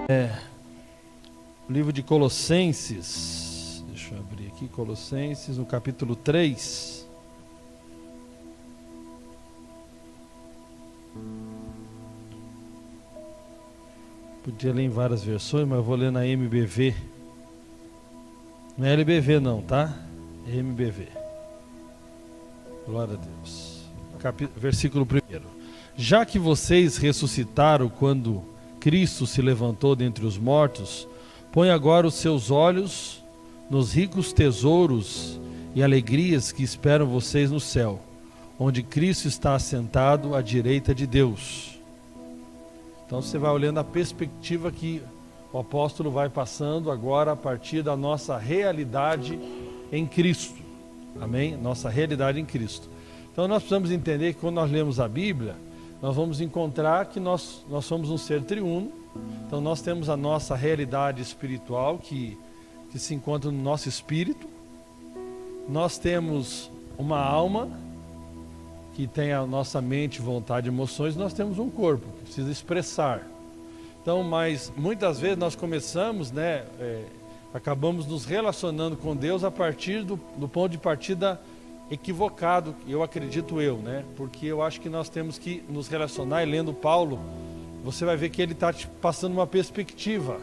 O livro de Colossenses, deixa eu abrir aqui, Colossenses, no capítulo 3. Podia ler em várias versões, mas eu vou ler na MBV. Não é LBV não, tá? É MBV. Glória a Deus. Versículo 1. Já que vocês ressuscitaram quando Cristo se levantou dentre os mortos, põe agora os seus olhos nos ricos tesouros e alegrias que esperam vocês no céu, onde Cristo está assentado à direita de Deus. Então você vai olhando a perspectiva que o apóstolo vai passando agora a partir da nossa realidade em Cristo. Amém? Nossa realidade em Cristo. Então nós precisamos entender que quando nós lemos a Bíblia, nós vamos encontrar que nós somos um ser triuno. Então nós temos a nossa realidade espiritual que se encontra no nosso espírito. Nós temos uma alma que tem a nossa mente, vontade e emoções. Nós temos um corpo que precisa expressar. Então, mas muitas vezes nós começamos, acabamos nos relacionando com Deus a partir do ponto de partida equivocado, eu acredito porque eu acho que nós temos que nos relacionar, e lendo Paulo, você vai ver que ele está passando uma perspectiva,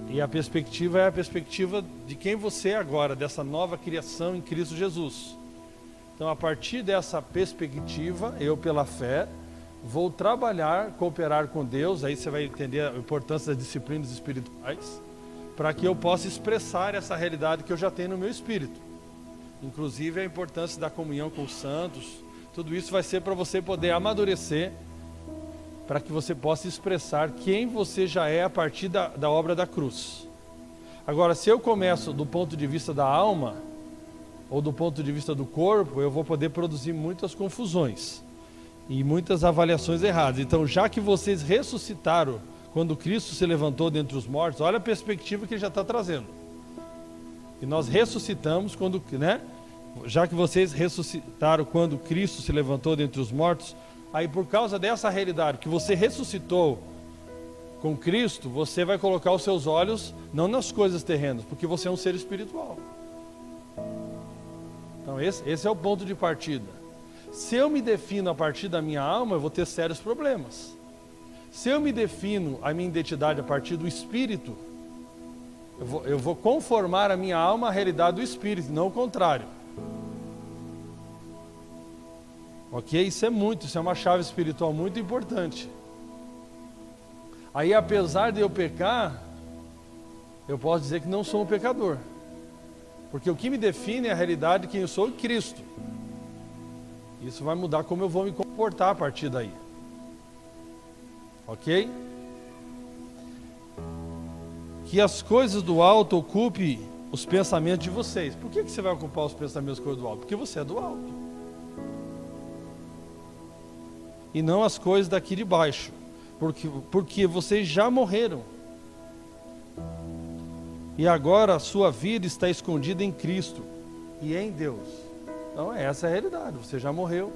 e a perspectiva é a perspectiva de quem você é agora, dessa nova criação em Cristo Jesus. Então, a partir dessa perspectiva, eu pela fé, vou trabalhar, cooperar com Deus, aí você vai entender a importância das disciplinas espirituais, para que eu possa expressar essa realidade que eu já tenho no meu espírito. Inclusive a importância da comunhão com os santos, tudo isso vai ser para você poder amadurecer, para que você possa expressar quem você já é a partir da obra da cruz. Agora, se eu começo do ponto de vista da alma, ou do ponto de vista do corpo, eu vou poder produzir muitas confusões e muitas avaliações erradas. Então, já que vocês ressuscitaram quando Cristo se levantou dentre os mortos, olha a perspectiva que ele já está trazendo. E nós ressuscitamos quando, já que vocês ressuscitaram quando Cristo se levantou dentre os mortos, aí por causa dessa realidade, que você ressuscitou com Cristo, você vai colocar os seus olhos não nas coisas terrenas, porque você é um ser espiritual. Então esse é o ponto de partida. Se eu me defino a partir da minha alma, eu vou ter sérios problemas. Se eu me defino a minha identidade a partir do Espírito, eu vou conformar a minha alma à realidade do Espírito, não o contrário. Ok? Isso é uma chave espiritual muito importante. Aí, apesar de eu pecar, eu posso dizer que não sou um pecador. Porque o que me define é a realidade de quem eu sou em Cristo. Isso vai mudar como eu vou me comportar a partir daí. Ok? Que as coisas do alto ocupem os pensamentos de vocês. Por que você vai ocupar os pensamentos das coisas do alto? Porque você é do alto. E não as coisas daqui de baixo. Porque vocês já morreram. E agora a sua vida está escondida em Cristo e em Deus. Então essa é a realidade. Você já morreu.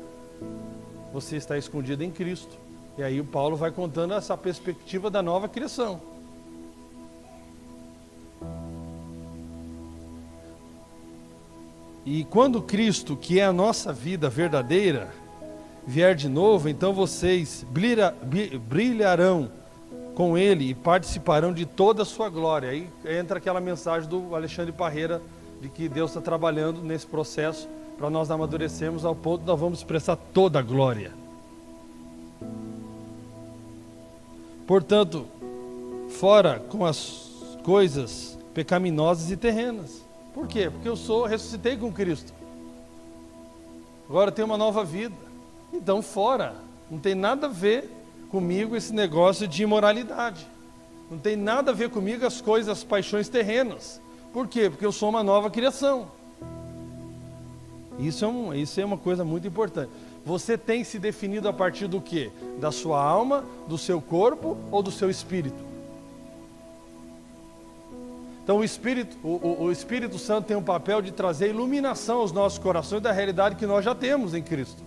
Você está escondido em Cristo. E aí o Paulo vai contando essa perspectiva da nova criação. E quando Cristo, que é a nossa vida verdadeira, vier de novo, então vocês brilharão com Ele e participarão de toda a sua glória. Aí entra aquela mensagem do Alexandre Parreira, de que Deus está trabalhando nesse processo, para nós amadurecermos ao ponto de nós vamos expressar toda a glória. Portanto, fora com as coisas pecaminosas e terrenas. Por quê? Porque eu ressuscitei com Cristo. Agora eu tenho uma nova vida. Então fora. Não tem nada a ver comigo esse negócio de imoralidade. Não tem nada a ver comigo as coisas, as paixões terrenas. Por quê? Porque eu sou uma nova criação. Isso é uma coisa muito importante. Você tem se definido a partir do quê? Da sua alma, do seu corpo ou do seu espírito? Então o Espírito Santo tem um papel de trazer iluminação aos nossos corações da realidade que nós já temos em Cristo.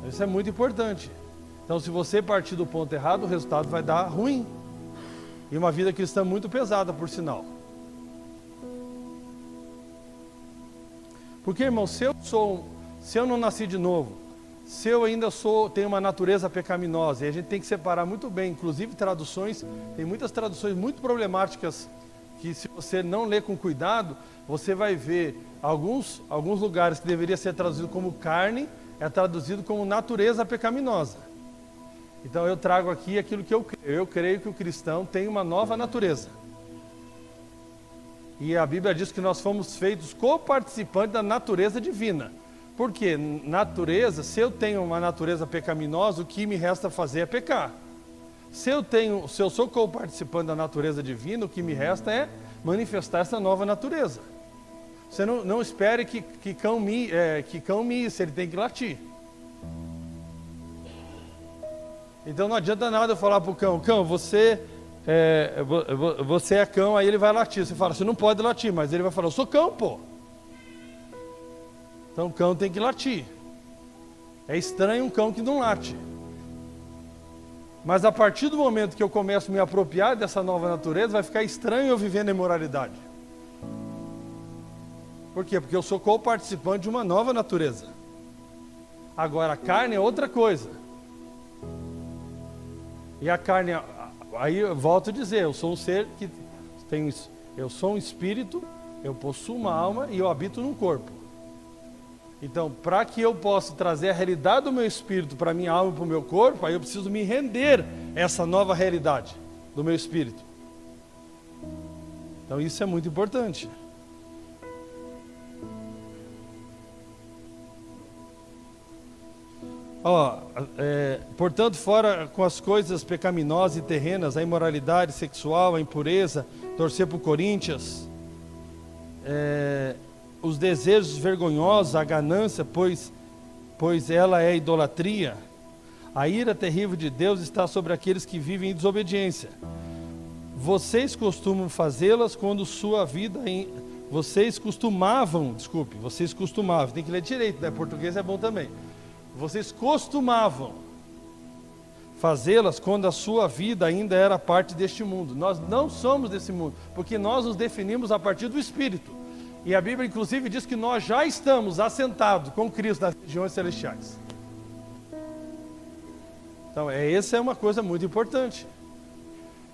Isso é muito importante. Então, se você partir do ponto errado, o resultado vai dar ruim. E uma vida cristã muito pesada, por sinal. Porque, irmão, se eu não nasci de novo, se eu ainda tenho uma natureza pecaminosa, e a gente tem que separar muito bem, inclusive traduções, tem muitas traduções muito problemáticas, que se você não ler com cuidado, você vai ver alguns lugares que deveria ser traduzido como carne, é traduzido como natureza pecaminosa. Então eu trago aqui aquilo que eu creio. Eu creio que o cristão tem uma nova natureza. E a Bíblia diz que nós fomos feitos coparticipantes da natureza divina. Por quê? Natureza, se eu tenho uma natureza pecaminosa, o que me resta fazer é pecar. Se eu sou coparticipante da natureza divina, o que me resta é manifestar essa nova natureza. Você não espere que cão mie, se ele tem que latir. Então não adianta nada eu falar para o cão, você é cão, aí ele vai latir. Você fala, você não pode latir, mas ele vai falar, eu sou cão, pô. Então o cão tem que latir. É estranho um cão que não late. Mas a partir do momento que eu começo a me apropriar dessa nova natureza, vai ficar estranho eu viver na imoralidade. Por quê? Porque eu sou co-participante de uma nova natureza. Agora a carne é outra coisa. E a carne, aí eu volto a dizer, eu sou um ser que eu sou um espírito, eu possuo uma alma e eu habito num corpo. Então, para que eu possa trazer a realidade do meu espírito para a minha alma e para o meu corpo, aí eu preciso me render a essa nova realidade do meu espírito. Então isso é muito importante. Portanto, fora com as coisas pecaminosas e terrenas, a imoralidade sexual, a impureza, torcer para o Coríntios, os desejos vergonhosos, a ganância, pois ela é idolatria. A ira terrível de Deus está sobre aqueles que vivem em desobediência. Vocês costumam fazê-las quando sua vida... Vocês costumavam, tem que ler direito, né? Português é bom também. Vocês costumavam fazê-las quando a sua vida ainda era parte deste mundo. Nós não somos desse mundo, porque nós nos definimos a partir do Espírito. E a Bíblia inclusive diz que nós já estamos assentados com Cristo nas regiões celestiais. Então essa é uma coisa muito importante.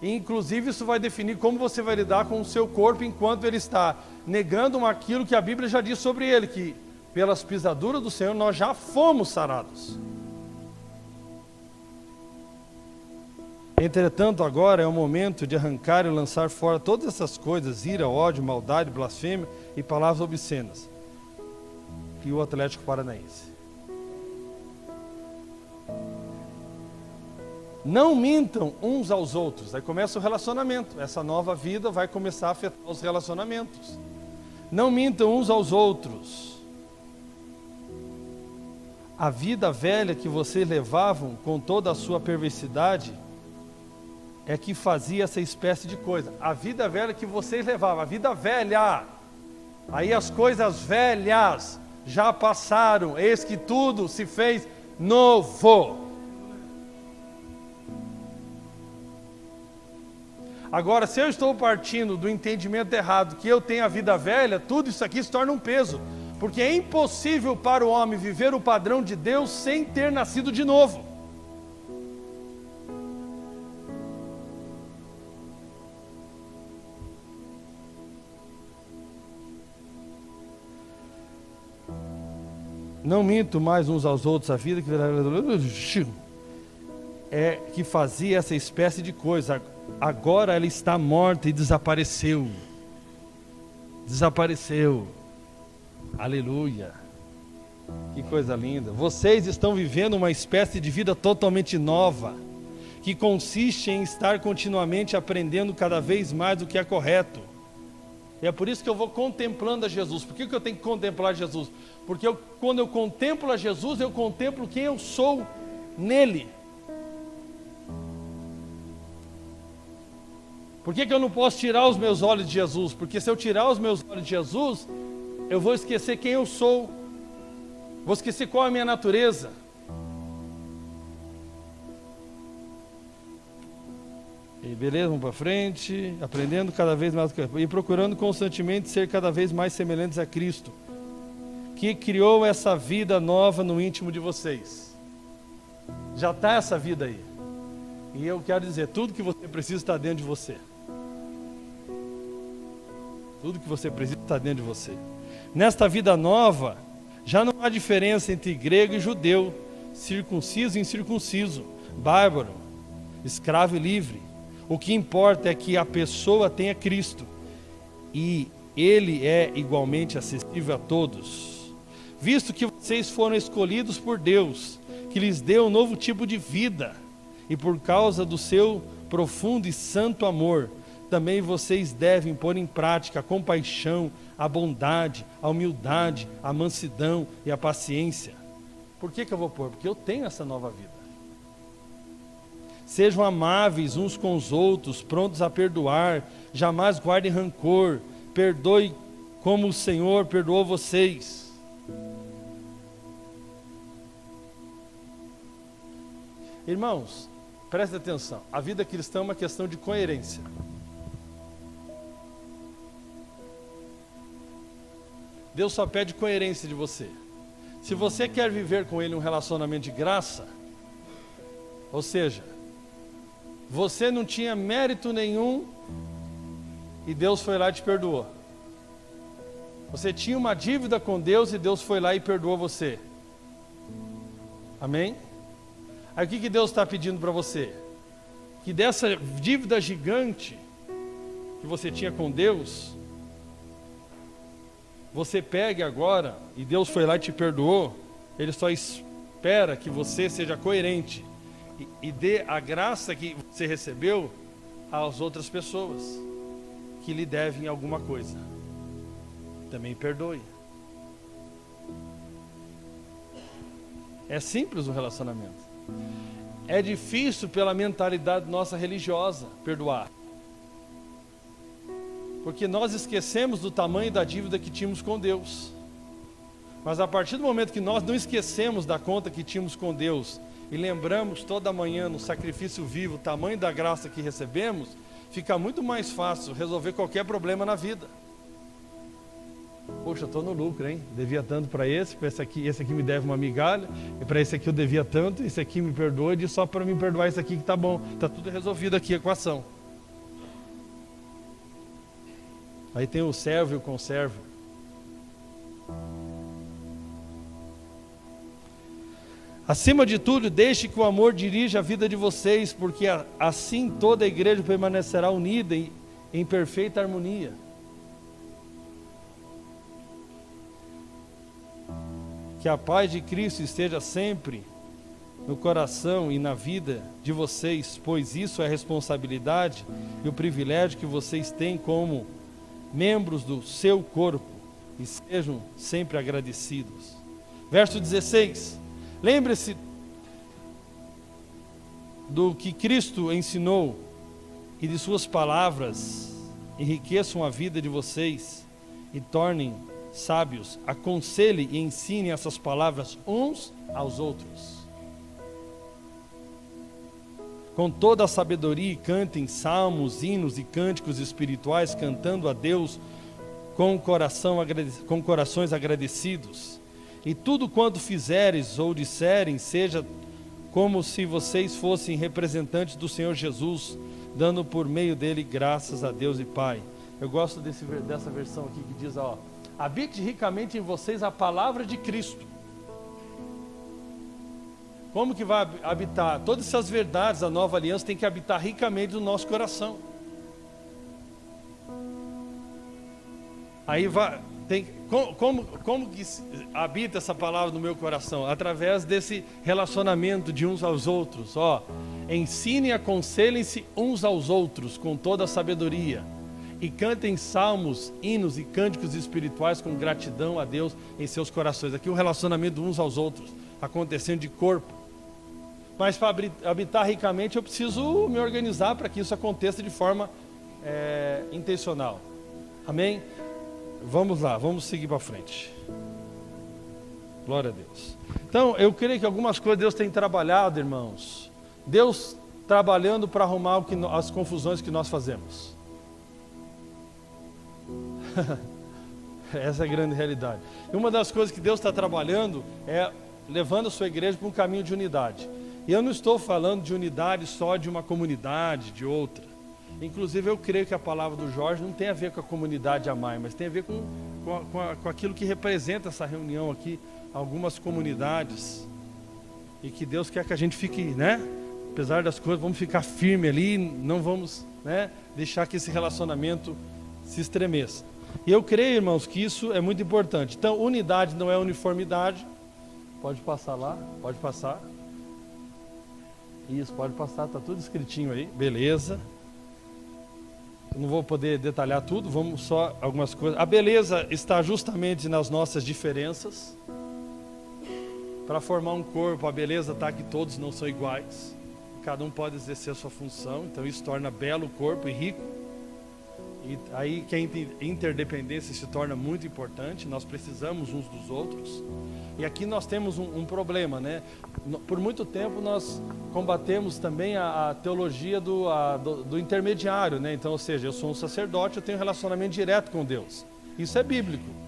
E, inclusive isso vai definir como você vai lidar com o seu corpo enquanto ele está negando aquilo que a Bíblia já diz sobre ele, que pelas pisaduras do Senhor nós já fomos sarados. Entretanto, agora é o momento de arrancar e lançar fora todas essas coisas, ira, ódio, maldade, blasfêmia e palavras obscenas. E o Atlético Paranaense. Não mintam uns aos outros. Aí começa o relacionamento. Essa nova vida vai começar a afetar os relacionamentos. Não mintam uns aos outros. A vida velha que vocês levavam com toda a sua perversidade é que fazia essa espécie de coisa. A vida velha que vocês levavam, a vida velha. Aí as coisas velhas já passaram, eis que tudo se fez novo. Agora, se eu estou partindo do entendimento errado, que eu tenho a vida velha, tudo isso aqui se torna um peso. Porque é impossível para o homem viver o padrão de Deus sem ter nascido de novo. Não minto mais uns aos outros, a vida que fazia essa espécie de coisa. Agora ela está morta e desapareceu. Desapareceu. Aleluia. Que coisa linda. Vocês estão vivendo uma espécie de vida totalmente nova, que consiste em estar continuamente aprendendo cada vez mais o que é correto. E é por isso que eu vou contemplando a Jesus. Por que eu tenho que contemplar Jesus? Porque quando eu contemplo a Jesus, eu contemplo quem eu sou nele. Por que eu não posso tirar os meus olhos de Jesus? Porque se eu tirar os meus olhos de Jesus, eu vou esquecer quem eu sou. Vou esquecer qual é a minha natureza. E beleza, vamos para frente. Aprendendo cada vez mais e procurando constantemente ser cada vez mais semelhantes a Cristo, que criou essa vida nova no íntimo de vocês. Já está essa vida aí. E eu quero dizer, tudo que você precisa está dentro de você. Tudo que você precisa está dentro de você. Nesta vida nova, já não há diferença entre grego e judeu, circunciso e incircunciso, bárbaro, escravo e livre. O que importa é que a pessoa tenha Cristo, e Ele é igualmente acessível a todos. Visto que vocês foram escolhidos por Deus, que lhes deu um novo tipo de vida, e por causa do seu profundo e santo amor, também vocês devem pôr em prática a compaixão, a bondade, a humildade, a mansidão e a paciência. Por que eu vou pôr? Porque eu tenho essa nova vida. Sejam amáveis uns com os outros, prontos a perdoar, jamais guardem rancor, perdoe como o Senhor perdoou vocês. Irmãos, prestem atenção, a vida cristã é uma questão de coerência. Deus só pede coerência de você. Se você quer viver com Ele um relacionamento de graça, ou seja, você não tinha mérito nenhum e Deus foi lá e te perdoou. Você tinha uma dívida com Deus e Deus foi lá e perdoou você. Amém? Aí o que Deus está pedindo para você? Que dessa dívida gigante que você tinha com Deus, você pegue agora, e Deus foi lá e te perdoou, Ele só espera que você seja coerente e dê a graça que você recebeu às outras pessoas que lhe devem alguma coisa. Também perdoe. É simples o relacionamento. É difícil pela mentalidade nossa religiosa perdoar. Porque nós esquecemos do tamanho da dívida que tínhamos com Deus. Mas a partir do momento que nós não esquecemos da conta que tínhamos com Deus e lembramos toda manhã no sacrifício vivo o tamanho da graça que recebemos, fica muito mais fácil resolver qualquer problema na vida. Poxa, eu estou no lucro, hein? Devia tanto para esse aqui me deve uma migalha, e para esse aqui eu devia tanto, esse aqui me perdoa, e só para me perdoar esse aqui que está bom. Está tudo resolvido aqui, a equação. Aí tem o servo e o conservo. Acima de tudo, deixe que o amor dirija a vida de vocês, porque assim toda a igreja permanecerá unida e em perfeita harmonia. Que a paz de Cristo esteja sempre no coração e na vida de vocês, pois isso é a responsabilidade e o privilégio que vocês têm como membros do seu corpo, e sejam sempre agradecidos. Verso 16. Lembre-se do que Cristo ensinou e de suas palavras enriqueçam a vida de vocês e tornem sábios. Aconselhe e ensine essas palavras uns aos outros. Com toda a sabedoria, cantem salmos, hinos e cânticos espirituais, cantando a Deus com corações agradecidos. E tudo quanto fizeres ou disserem, seja como se vocês fossem representantes do Senhor Jesus, dando por meio dele graças a Deus e Pai. Eu gosto dessa versão aqui que diz, habite ricamente em vocês a palavra de Cristo. Como que vai habitar? Todas essas verdades da nova aliança tem que habitar ricamente no nosso coração. Aí vai, como que habita essa palavra no meu coração? Através desse relacionamento de uns aos outros. Ensinem e aconselhem-se uns aos outros com toda a sabedoria. E cantem salmos, hinos e cânticos espirituais com gratidão a Deus em seus corações. Aqui um relacionamento uns aos outros, acontecendo de corpo. Mas para habitar ricamente eu preciso me organizar para que isso aconteça de forma intencional. Amém? Vamos lá, vamos seguir para frente. Glória a Deus. Então, eu creio que algumas coisas Deus tem trabalhado, irmãos. Deus trabalhando para arrumar as confusões que nós fazemos? Essa é a grande realidade. E uma das coisas que Deus está trabalhando é levando a sua igreja para um caminho de unidade. E eu não estou falando de unidade só de uma comunidade, de outra. Inclusive eu creio que a palavra do Jorge não tem a ver com a comunidade Amai, mas tem a ver com aquilo que representa essa reunião aqui, algumas comunidades. E que Deus quer que a gente fique, né? Apesar das coisas, vamos ficar firme ali, não vamos, né, deixar que esse relacionamento se estremeça. E eu creio, irmãos, que isso é muito importante. Então, unidade não é uniformidade. Pode passar lá, pode passar. Isso, pode passar, está tudo escritinho aí, beleza. Eu não vou poder detalhar tudo, vamos só algumas coisas. A beleza está justamente nas nossas diferenças. Para formar um corpo, a beleza está que todos não são iguais. Cada um pode exercer a sua função, então isso torna belo o corpo e rico. E aí que a interdependência se torna muito importante, nós precisamos uns dos outros. E aqui nós temos um problema, né? Por muito tempo nós combatemos também a teologia do intermediário, né? Então, ou seja, eu sou um sacerdote, eu tenho um relacionamento direto com Deus. Isso é bíblico.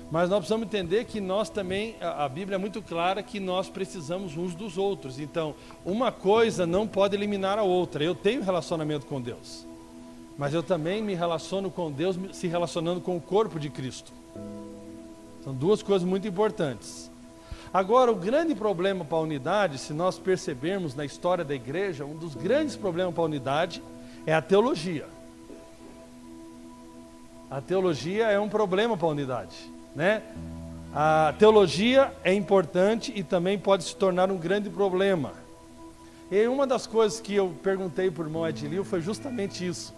Mas nós precisamos entender que nós também, a Bíblia é muito clara que nós precisamos uns dos outros. Então, uma coisa não pode eliminar a outra. Eu tenho relacionamento com Deus, mas eu também me relaciono com Deus se relacionando com o corpo de Cristo. São duas coisas muito importantes. Agora, o grande problema para a unidade, se nós percebermos na história da igreja, um dos grandes problemas para a unidade é a teologia. A teologia é um problema para a unidade, né? A teologia é importante e também pode se tornar um grande problema. E uma das coisas que eu perguntei para o irmão Edilio foi justamente isso.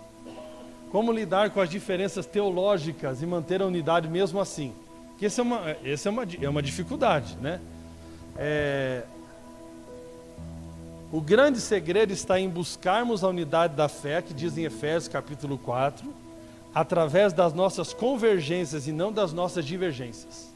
Como lidar com as diferenças teológicas e manter a unidade mesmo assim? Que essa é uma dificuldade, né? O grande segredo está em buscarmos a unidade da fé, que diz em Efésios capítulo 4, através das nossas convergências e não das nossas divergências.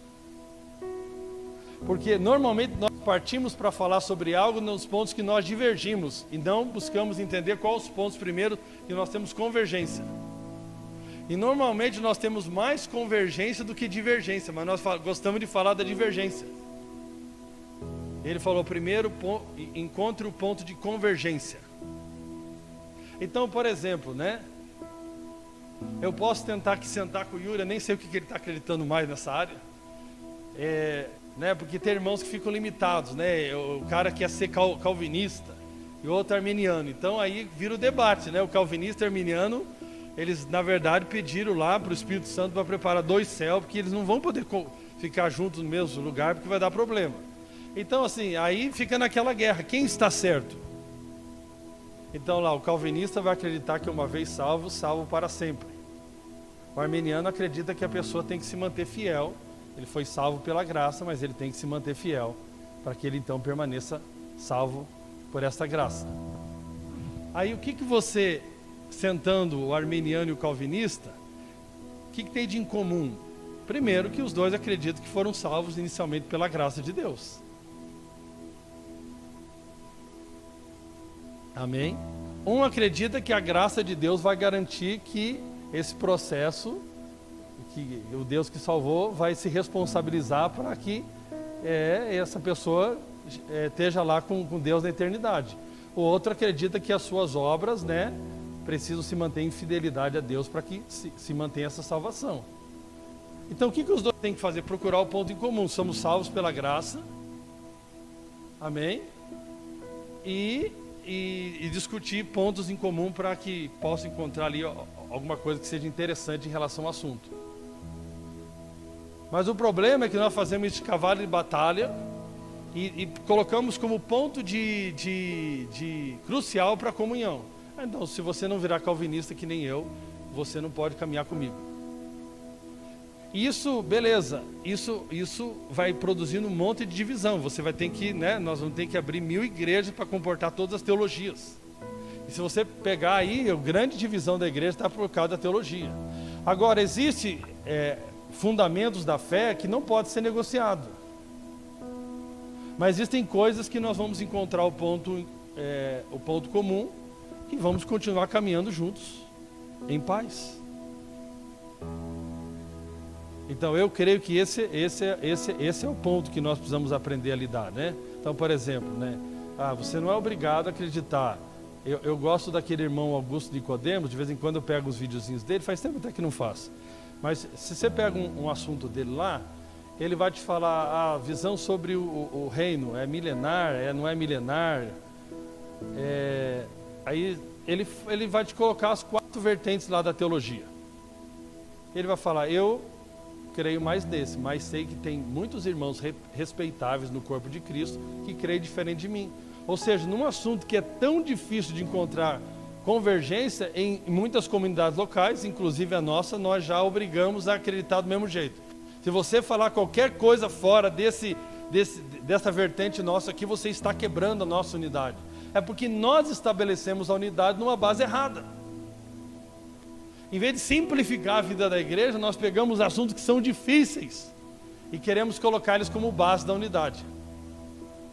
Porque normalmente nós partimos para falar sobre algo nos pontos que nós divergimos e não buscamos entender quais os pontos primeiro que nós temos convergência. E normalmente nós temos mais convergência do que divergência, mas nós gostamos de falar da divergência. Ele falou primeiro, encontre o ponto de convergência. Então, por exemplo, né? Eu posso tentar aqui sentar com o Yuri, eu nem sei o que ele está acreditando mais nessa área. Né? Porque tem irmãos que ficam limitados, né? O cara quer ser calvinista e o outro arminiano. Então aí vira o debate, né? O calvinista e o arminiano, eles na verdade pediram lá para o Espírito Santo para preparar dois céus, porque eles não vão poder ficar juntos no mesmo lugar, porque vai dar problema. Então assim, aí fica naquela guerra, quem está certo? Então lá, o calvinista vai acreditar que uma vez salvo, salvo para sempre. O arminiano acredita que a pessoa tem que se manter fiel. Ele foi salvo pela graça, mas ele tem que se manter fiel, para que ele então permaneça salvo por esta graça. Aí o que você, sentando o arminiano e o calvinista, o que tem de incomum? Primeiro, que os dois acreditam que foram salvos inicialmente pela graça de Deus. Amém? Um acredita que a graça de Deus vai garantir que esse processo, que o Deus que salvou vai se responsabilizar para que essa pessoa esteja lá com Deus na eternidade. O outro acredita que as suas obras, né, precisam se manter em fidelidade a Deus para que se mantenha essa salvação. Então o que os dois têm que fazer? Procurar o ponto em comum. Somos salvos pela graça. Amém? E discutir pontos em comum para que possa encontrar ali alguma coisa que seja interessante em relação ao assunto. Mas o problema é que nós fazemos isso de cavalo de batalha e colocamos como ponto de crucial para a comunhão. Então, se você não virar calvinista que nem eu, você não pode caminhar comigo. Isso, beleza, isso vai produzindo um monte de divisão. Você vai ter que, né, nós vamos ter que abrir 1000 igrejas para comportar todas as teologias. E se você pegar aí, a grande divisão da igreja está por causa da teologia. Agora, existe fundamentos da fé que não pode ser negociado. Mas existem coisas que nós vamos encontrar o ponto o ponto comum e vamos continuar caminhando juntos, em paz. Então eu creio que esse é o ponto que nós precisamos aprender a lidar, né? Então, por exemplo, né? Você não é obrigado a acreditar. Eu gosto daquele irmão Augusto Nicodemos, de vez em quando eu pego os videozinhos dele, faz tempo até que não faço. Mas se você pega um assunto dele lá, ele vai te falar a visão sobre o reino, é milenar, não é milenar. Aí ele vai te colocar as 4 vertentes lá da teologia. Ele vai falar, eu creio mais nesse, mas sei que tem muitos irmãos respeitáveis no corpo de Cristo que creem diferente de mim. Ou seja, num assunto que é tão difícil de encontrar convergência em muitas comunidades locais, inclusive a nossa, nós já obrigamos a acreditar do mesmo jeito. Se você falar qualquer coisa fora dessa vertente nossa aqui, você está quebrando a nossa unidade. É porque nós estabelecemos a unidade numa base errada. Em vez de simplificar a vida da igreja, nós pegamos assuntos que são difíceis e queremos colocar eles como base da unidade.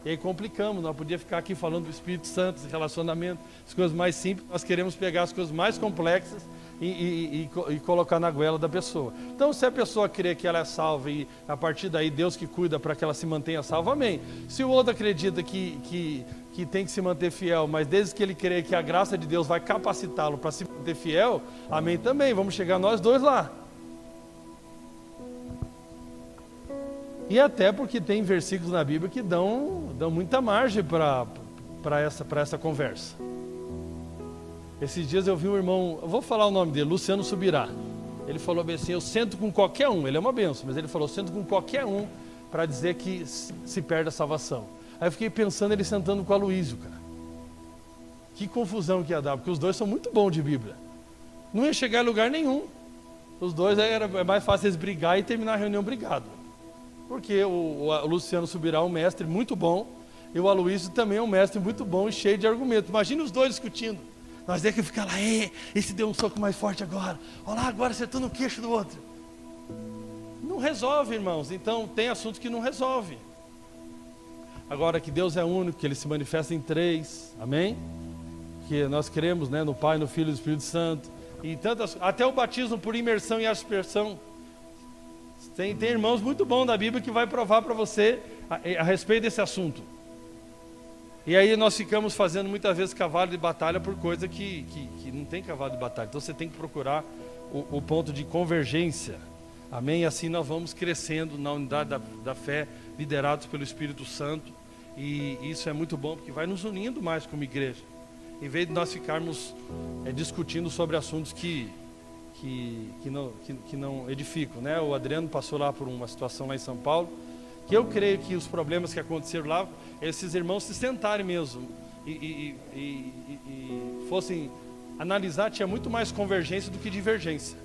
E aí complicamos, não podia ficar aqui falando do Espírito Santo, de relacionamento, as coisas mais simples, nós queremos pegar as coisas mais complexas e colocar na goela da pessoa. Então, se a pessoa crê que ela é salva e a partir daí Deus que cuida para que ela se mantenha salva, amém. Se o outro acredita que tem que se manter fiel, mas desde que ele crê que a graça de Deus vai capacitá-lo para se manter fiel, amém também, vamos chegar nós dois lá. E até porque tem versículos na Bíblia que dão muita margem para essa conversa. Esses dias eu vi um irmão, eu vou falar o nome dele, Luciano Subirá. Ele falou bem assim, eu sento com qualquer um, ele é uma benção, mas ele falou, eu sento com qualquer um para dizer que se perde a salvação. Aí eu fiquei pensando ele sentando com a Aloísio, cara. Que confusão que ia dar, porque os dois são muito bons de Bíblia. Não ia chegar a lugar nenhum. Os dois é mais fácil eles brigar e terminar a reunião brigado. Porque o Luciano Subirá é um mestre muito bom, e o Aloísio também é um mestre muito bom e cheio de argumentos. Imagina os dois discutindo. Nós temos que ficar lá, esse deu um soco mais forte agora. Olha lá, agora acertou no queixo do outro. Não resolve, irmãos. Então, tem assuntos que não resolve. Agora que Deus é único, que Ele se manifesta em 3, amém? Que nós cremos, né, no Pai, no Filho e no Espírito Santo. E tantas, até o batismo por imersão e aspersão. Tem irmãos muito bons da Bíblia que vai provar para você a respeito desse assunto. E aí nós ficamos fazendo muitas vezes cavalo de batalha por coisa que não tem cavalo de batalha. Então você tem que procurar o ponto de convergência. Amém? E assim nós vamos crescendo na unidade da fé, liderados pelo Espírito Santo. E isso é muito bom, porque vai nos unindo mais como igreja. Em vez de nós ficarmos discutindo sobre assuntos que não edificam, né? O Adriano passou lá por uma situação lá em São Paulo, que eu creio que os problemas que aconteceram lá, esses irmãos se sentarem mesmo e fossem analisar, tinha muito mais convergência do que divergência.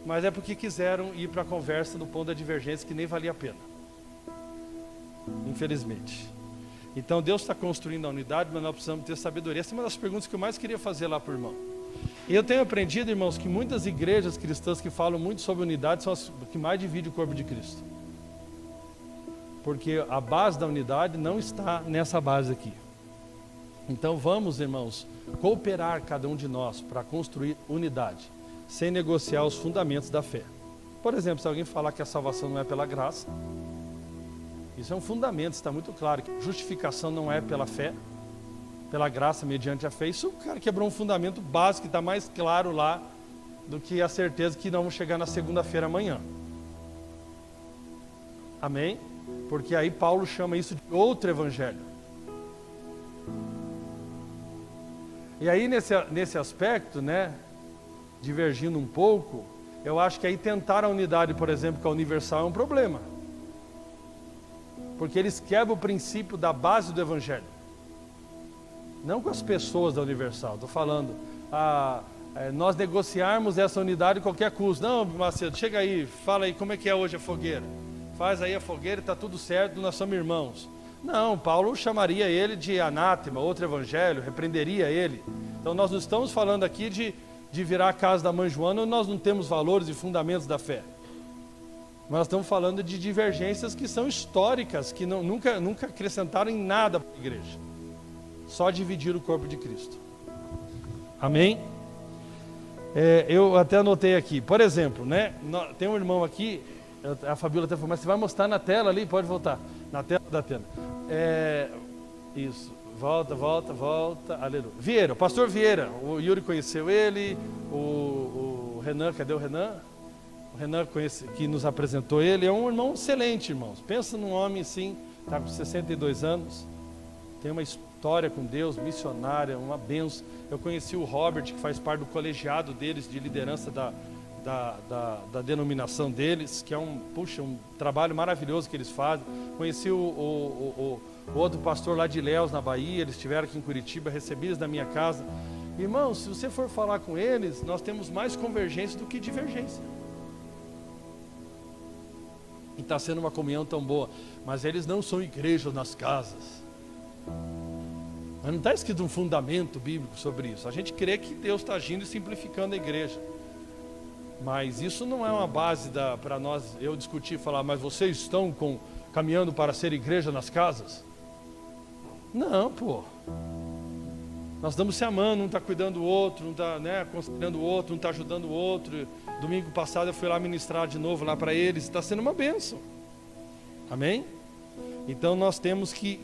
Mas é porque quiseram ir para a conversa no ponto da divergência, que nem valia a pena, infelizmente. Então Deus está construindo a unidade, mas nós precisamos ter sabedoria. Essa é uma das perguntas que eu mais queria fazer lá para o irmão. E eu tenho aprendido, irmãos, que muitas igrejas cristãs que falam muito sobre unidade são as que mais dividem o corpo de Cristo. Porque a base da unidade não está nessa base aqui. Então vamos, irmãos, cooperar cada um de nós para construir unidade, sem negociar os fundamentos da fé. Por exemplo, se alguém falar que a salvação não é pela graça, isso é um fundamento, está muito claro, que justificação não é pela fé, pela graça mediante a fé. Isso o cara quebrou um fundamento básico que está mais claro lá do que a certeza que nós vamos chegar na segunda-feira amanhã. Amém? Porque aí Paulo chama isso de outro evangelho. E aí nesse aspecto, né, divergindo um pouco, eu acho que aí tentar a unidade, por exemplo, com a Universal é um problema. Porque eles quebram o princípio da base do evangelho. Não com as pessoas da Universal, estou falando, nós negociarmos essa unidade a qualquer custo. Não, Macedo, chega aí, fala aí como é que é hoje a fogueira. Faz aí a fogueira e está tudo certo, nós somos irmãos. Não, Paulo chamaria ele de anátema, outro evangelho, repreenderia ele. Então nós não estamos falando aqui de virar a casa da mãe Joana, nós não temos valores e fundamentos da fé. Nós estamos falando de divergências que são históricas, que nunca acrescentaram em nada para a igreja. só dividir o corpo de Cristo. Amém? Eu até anotei aqui, por exemplo, né? Tem um irmão aqui, a Fabíola até falou, mas você vai mostrar na tela ali? Pode voltar, na tela da tela. Isso, volta, aleluia. Vieira, o pastor Vieira, o Yuri conheceu ele, o Renan, cadê o Renan? O Renan que nos apresentou ele, é um irmão excelente, irmãos. Pensa num homem assim, está com 62 anos, tem uma história com Deus, missionária, uma benção. Eu conheci o Robert, que faz parte do colegiado deles, de liderança da denominação deles, que é um trabalho maravilhoso que eles fazem. Conheci o outro pastor lá de Ilhéus, na Bahia, eles estiveram aqui em Curitiba, recebi eles na minha casa. Irmãos, se você for falar com eles, nós temos mais convergência do que divergência. E está sendo uma comunhão tão boa, mas eles não são igreja nas casas. Mas não está escrito um fundamento bíblico sobre isso. A gente crê que Deus está agindo e simplificando a igreja. Mas isso não é uma base para nós, eu discutir e falar, mas vocês estão caminhando para ser igreja nas casas? Não, pô. Nós estamos se amando, um está cuidando do outro, um está aconselhando o outro, um está ajudando o outro. Domingo passado eu fui lá ministrar de novo lá para eles, está sendo uma bênção. Amém? Então nós temos que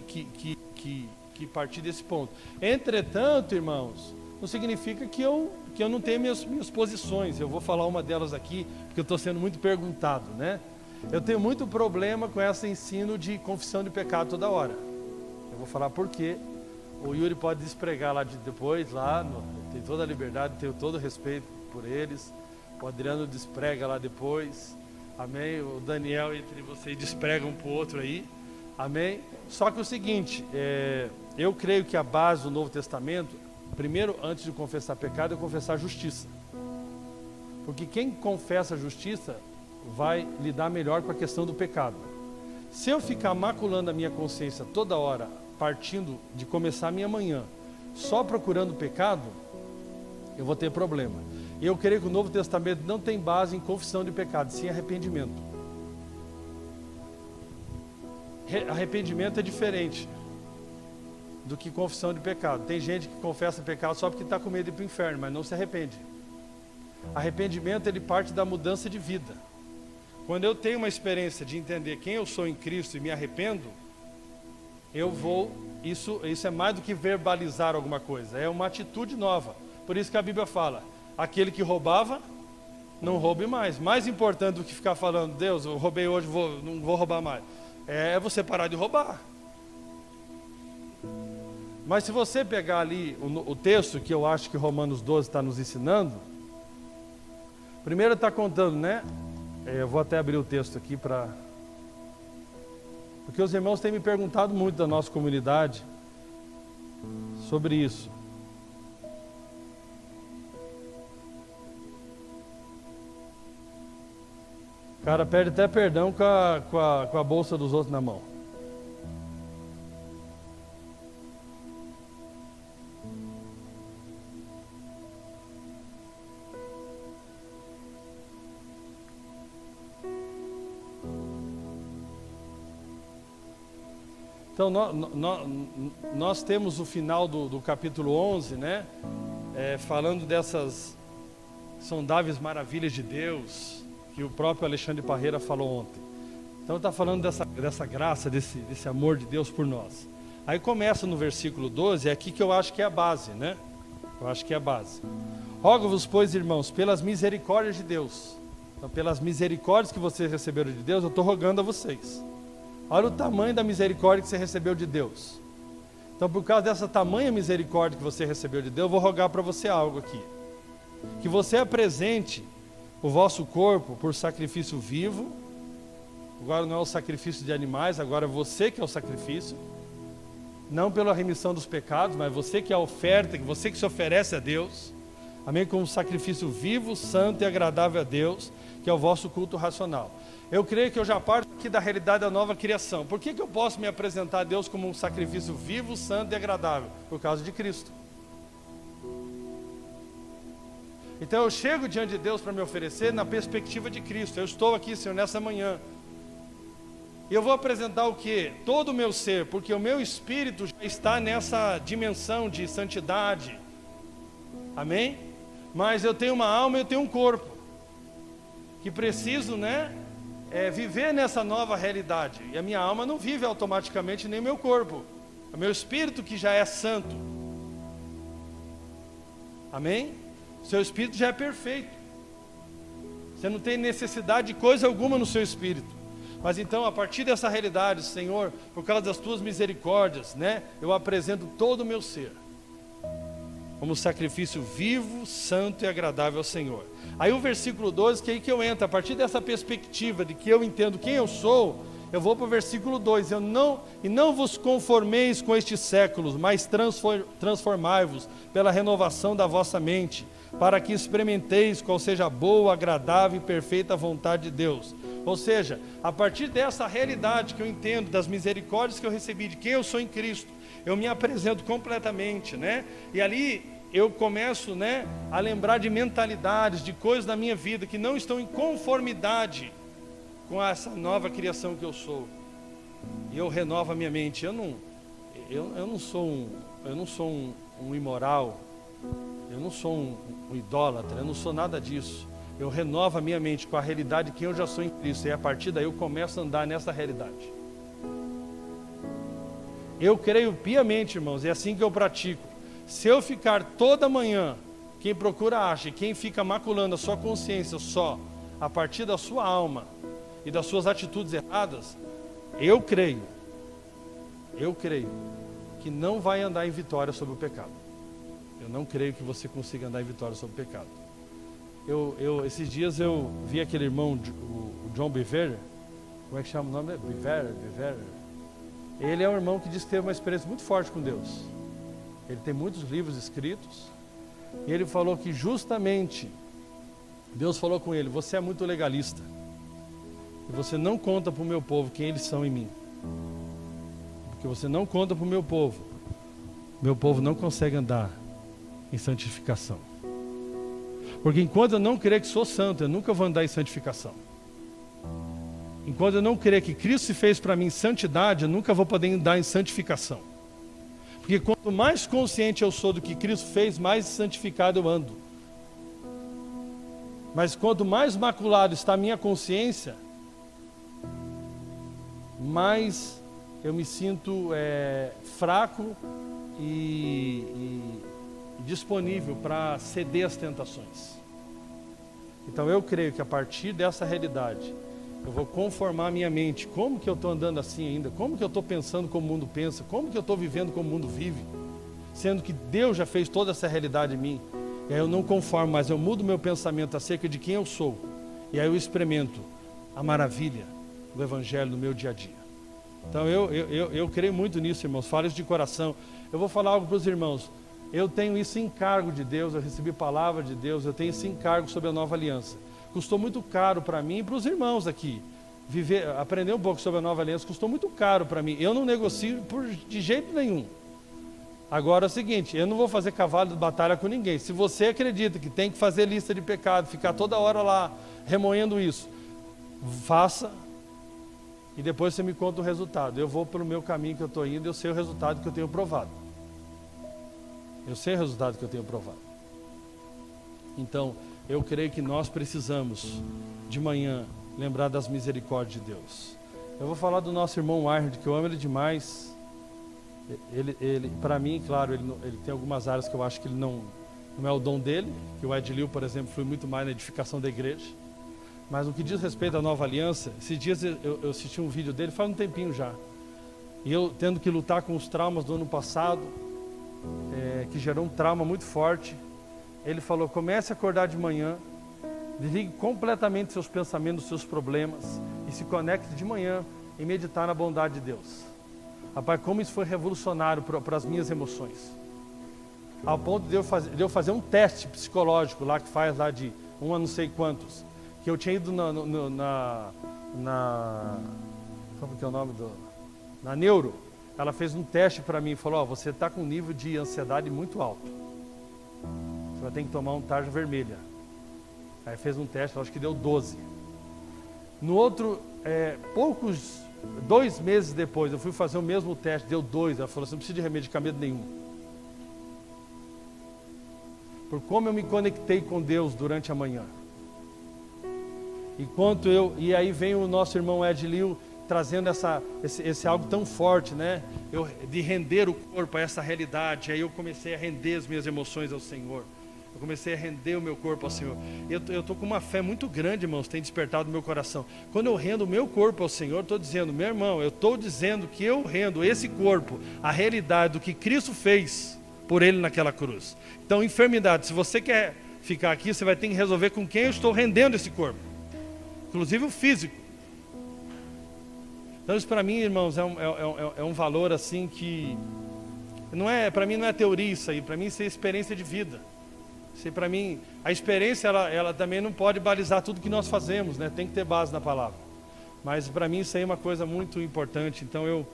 partir desse ponto. Entretanto, irmãos, não significa que eu não tenho minhas posições. Eu vou falar uma delas aqui, porque eu estou sendo muito perguntado, né? Eu tenho muito problema com esse ensino de confissão de pecado toda hora. Eu vou falar por quê. O Yuri pode despregar lá depois, tem toda a liberdade, tenho todo o respeito por eles. O Adriano desprega lá depois. Amém? O Daniel, entre vocês, desprega um para o outro aí. Amém? Só que o seguinte, eu creio que a base do Novo Testamento, primeiro, antes de confessar pecado, é confessar justiça. Porque quem confessa justiça vai lidar melhor com a questão do pecado. Se eu ficar maculando a minha consciência toda hora, partindo de começar a minha manhã, só procurando pecado, eu vou ter problema. E eu creio que o Novo Testamento não tem base em confissão de pecado, sim arrependimento. Arrependimento é diferente do que confissão de pecado. Tem gente que confessa pecado só porque está com medo de ir para o inferno, mas não se arrepende. Arrependimento, ele parte da mudança de vida. Quando eu tenho uma experiência de entender quem eu sou em Cristo e me arrependo, isso é mais do que verbalizar alguma coisa, é uma atitude nova. Por isso que a Bíblia fala, aquele que roubava, não roube mais. Mais importante do que ficar falando, Deus, eu roubei hoje, não vou roubar mais. É você parar de roubar. Mas se você pegar ali o texto que eu acho que Romanos 12 está nos ensinando, primeiro está contando, né? Eu vou até abrir o texto aqui porque os irmãos têm me perguntado muito da nossa comunidade sobre isso. O cara pede até perdão com a bolsa dos outros na mão. Então nós temos o final do capítulo 11, né? Falando dessas sondáveis maravilhas de Deus, que o próprio Alexandre Parreira falou ontem. Então está falando dessa graça, desse amor de Deus por nós. Aí começa no versículo 12, é aqui que eu acho que é a base, né? Eu acho que é a base. Rogo-vos, pois, irmãos, pelas misericórdias de Deus. Então, pelas misericórdias que vocês receberam de Deus, eu estou rogando a vocês. Olha o tamanho da misericórdia que você recebeu de Deus. Então, por causa dessa tamanha misericórdia que você recebeu de Deus, eu vou rogar para você algo aqui. Que você apresente o vosso corpo por sacrifício vivo. Agora não é o sacrifício de animais, agora é você que é o sacrifício. Não pela remissão dos pecados, mas você que é a oferta, você que se oferece a Deus. Amém? Como um sacrifício vivo, santo e agradável a Deus, que é o vosso culto racional. Eu creio que eu já parto aqui da realidade da nova criação. Por que eu posso me apresentar a Deus como um sacrifício vivo, santo e agradável? Por causa de Cristo. Então eu chego diante de Deus para me oferecer na perspectiva de Cristo. Eu estou aqui, Senhor, nessa manhã. E eu vou apresentar o que? Todo o meu ser, porque o meu espírito já está nessa dimensão de santidade. Amém? Mas eu tenho uma alma e eu tenho um corpo, que preciso, viver nessa nova realidade. E a minha alma não vive automaticamente, nem o meu corpo. É o meu espírito que já é santo. Amém? O seu espírito já é perfeito. Você não tem necessidade de coisa alguma no seu espírito. Mas então, a partir dessa realidade, Senhor, por causa das tuas misericórdias, eu apresento todo o meu ser como sacrifício vivo, santo e agradável ao Senhor. Aí o versículo 12, que é aí que eu entro, a partir dessa perspectiva de que eu entendo quem eu sou, eu vou para o versículo 2, e não vos conformeis com estes séculos, mas transformai-vos pela renovação da vossa mente, para que experimenteis qual seja a boa, agradável e perfeita vontade de Deus. Ou seja, a partir dessa realidade que eu entendo, das misericórdias que eu recebi, de quem eu sou em Cristo, eu me apresento completamente, e ali eu começo, a lembrar de mentalidades, de coisas da minha vida que não estão em conformidade com essa nova criação que eu sou. E eu renovo a minha mente. Eu não sou um imoral, eu não sou um idólatra, eu não sou nada disso. Eu renovo a minha mente com a realidade de quem eu já sou em Cristo, e a partir daí eu começo a andar nessa realidade. Eu creio piamente, irmãos, é assim que eu pratico. Se eu ficar toda manhã, quem procura acha, e quem fica maculando a sua consciência só a partir da sua alma e das suas atitudes erradas, eu creio que não vai andar em vitória sobre o pecado. Eu não creio que você consiga andar em vitória sobre o pecado. Esses dias eu vi aquele irmão, o John Bevere, como é que chama o nome dele? Bevere. Ele é um irmão que diz que teve uma experiência muito forte com Deus. Ele tem muitos livros escritos, e ele falou que justamente Deus falou com ele: você é muito legalista, e você não conta para o meu povo quem eles são em mim, porque você não conta para o meu povo não consegue andar em santificação. Porque enquanto eu não crer que sou santo, eu nunca vou andar em santificação. Enquanto eu não crer que Cristo se fez para mim santidade, eu nunca vou poder andar em santificação. Porque quanto mais consciente eu sou do que Cristo fez, mais santificado eu ando. Mas quanto mais maculado está a minha consciência, mais eu me sinto fraco e disponível para ceder às tentações. Então eu creio que a partir dessa realidade eu vou conformar a minha mente. Como que eu estou andando assim ainda? Como que eu estou pensando como o mundo pensa? Como que eu estou vivendo como o mundo vive? Sendo que Deus já fez toda essa realidade em mim. E aí eu não conformo, mas eu mudo meu pensamento acerca de quem eu sou. E aí eu experimento a maravilha do Evangelho no meu dia a dia. Então eu creio muito nisso, irmãos. Falo isso de coração. Eu vou falar algo para os irmãos. Eu tenho isso em encargo de Deus, eu recebi palavra de Deus, eu tenho esse encargo sobre a nova aliança. Custou muito caro para mim e para os irmãos aqui. Aprender um pouco sobre a nova aliança custou muito caro para mim. Eu não negocio de jeito nenhum. Agora é o seguinte, eu não vou fazer cavalo de batalha com ninguém. Se você acredita que tem que fazer lista de pecado, ficar toda hora lá remoendo isso, faça e depois você me conta o resultado. Eu vou pelo meu caminho que eu estou indo, eu sei o resultado que eu tenho provado. Eu sei o resultado que eu tenho provado. Então, eu creio que nós precisamos, de manhã, lembrar das misericórdias de Deus. Eu vou falar do nosso irmão Arnold, que eu amo ele demais. Ele para mim, claro, ele tem algumas áreas que eu acho que ele não é o dom dele, que o Edilio, por exemplo, foi muito mais na edificação da igreja. Mas no que diz respeito à nova aliança, esses dias eu assisti um vídeo dele, faz um tempinho já. E eu tendo que lutar com os traumas do ano passado, que gerou um trauma muito forte. Ele falou: comece a acordar de manhã, desligue completamente seus pensamentos, seus problemas, e se conecte de manhã em meditar na bondade de Deus. Rapaz, como isso foi revolucionário para as minhas emoções. Ao ponto de eu fazer um teste psicológico lá, que faz lá de a não sei quantos, que eu tinha ido como que é o nome na neuro. Ela fez um teste para mim e falou: você está com um nível de ansiedade muito alto. Você vai ter que tomar um tarja vermelha. Aí fez um teste, acho que deu 12. No outro, 2 meses depois, eu fui fazer o mesmo teste, deu 2. Ela falou, você não precisa de medicamento nenhum. Por como eu me conectei com Deus durante a manhã. E aí vem o nosso irmão Ed Liu trazendo esse algo tão forte, né? De render o corpo a essa realidade. Aí eu comecei a render as minhas emoções ao Senhor. Eu comecei a render o meu corpo ao Senhor. Eu estou com uma fé muito grande, irmãos, tem despertado no meu coração. Quando eu rendo o meu corpo ao Senhor, estou dizendo, meu irmão, eu estou dizendo que eu rendo esse corpo, a realidade do que Cristo fez por Ele naquela cruz. Então, enfermidade, se você quer ficar aqui, você vai ter que resolver com quem eu estou rendendo esse corpo. Inclusive o físico. Então isso para mim, irmãos, é um valor assim que... para mim não é teoria isso aí, para mim isso é experiência de vida. Para mim, a experiência ela também não pode balizar tudo que nós fazemos, né? Tem que ter base na palavra. Mas para mim isso aí é uma coisa muito importante. Então eu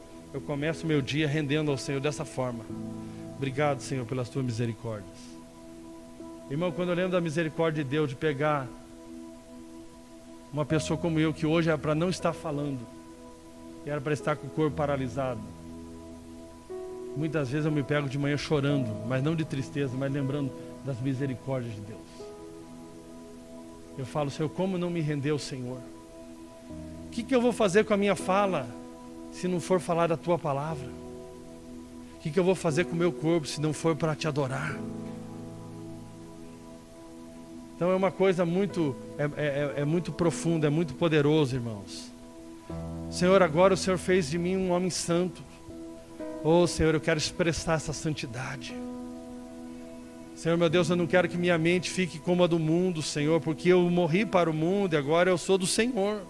começo meu dia rendendo ao Senhor dessa forma. Obrigado, Senhor, pelas tuas misericórdias. Irmão, quando eu lembro da misericórdia de Deus, de pegar uma pessoa como eu, que hoje era para não estar falando, e era para estar com o corpo paralisado. Muitas vezes eu me pego de manhã chorando, mas não de tristeza, mas lembrando das misericórdias de Deus. Eu falo, Senhor, como não me render ao Senhor? O que eu vou fazer com a minha fala, se não for falar da Tua palavra? O que eu vou fazer com o meu corpo, se não for para Te adorar? Então é uma coisa muito, muito profunda, é muito poderoso, irmãos. Senhor, agora o Senhor fez de mim um homem santo. Oh, Senhor, eu quero expressar essa santidade. Senhor, meu Deus, eu não quero que minha mente fique como a do mundo, Senhor, porque eu morri para o mundo e agora eu sou do Senhor.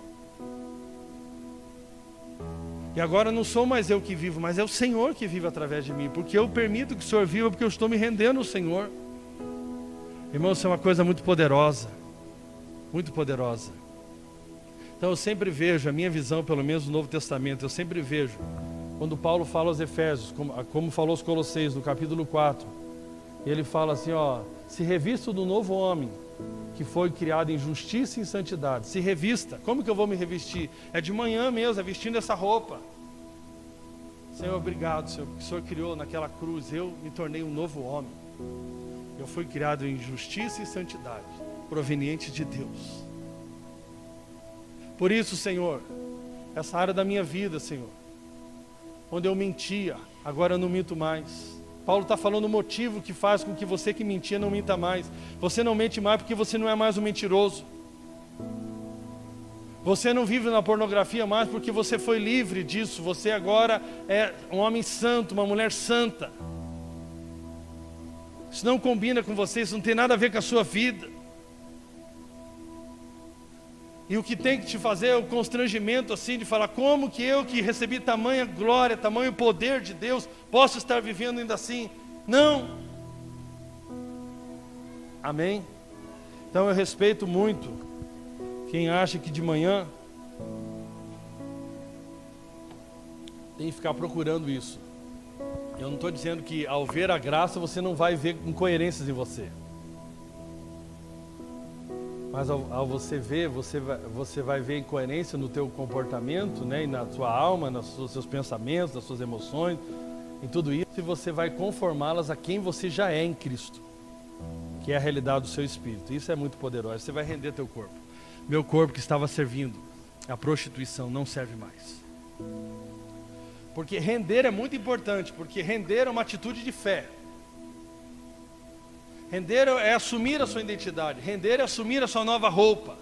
E agora não sou mais eu que vivo, mas é o Senhor que vive através de mim, porque eu permito que o Senhor viva, porque eu estou me rendendo ao Senhor. Irmãos, isso é uma coisa muito poderosa, muito poderosa. Então eu sempre vejo, a minha visão, pelo menos no Novo Testamento, eu sempre vejo, quando Paulo fala aos Efésios, como falou aos Colossenses, no capítulo 4, ele fala assim, ó, se revista do novo homem, que foi criado em justiça e em santidade. Se revista. Como que eu vou me revestir? É de manhã mesmo, é vestindo essa roupa. Senhor, obrigado, Senhor, porque o Senhor criou naquela cruz, eu me tornei um novo homem. Eu fui criado em justiça e santidade, proveniente de Deus. Por isso, Senhor, essa área da minha vida, Senhor, onde eu mentia, agora eu não minto mais. Paulo está falando o motivo que faz com que você que mentia não minta mais. Você não mente mais porque você não é mais um mentiroso. Você não vive na pornografia mais porque você foi livre disso. Você agora é um homem santo, uma mulher santa. Isso não combina com você, isso não tem nada a ver com a sua vida. E o que tem que te fazer é o constrangimento assim de falar, como que eu que recebi tamanha glória, tamanho poder de Deus, posso estar vivendo ainda assim? Não. Amém? Então eu respeito muito quem acha que de manhã tem que ficar procurando isso. Eu não estou dizendo que ao ver a graça você não vai ver incoerências em você. Mas ao você ver, você vai ver incoerência no teu comportamento, né? E na tua alma, nos seus pensamentos, nas suas emoções, em tudo isso, e você vai conformá-las a quem você já é em Cristo, que é a realidade do seu espírito. Isso é muito poderoso. Você vai render teu corpo. Meu corpo que estava servindo a prostituição não serve mais. Porque render é muito importante, porque render é uma atitude de fé. Render é assumir a sua identidade. Render é assumir a sua nova roupa.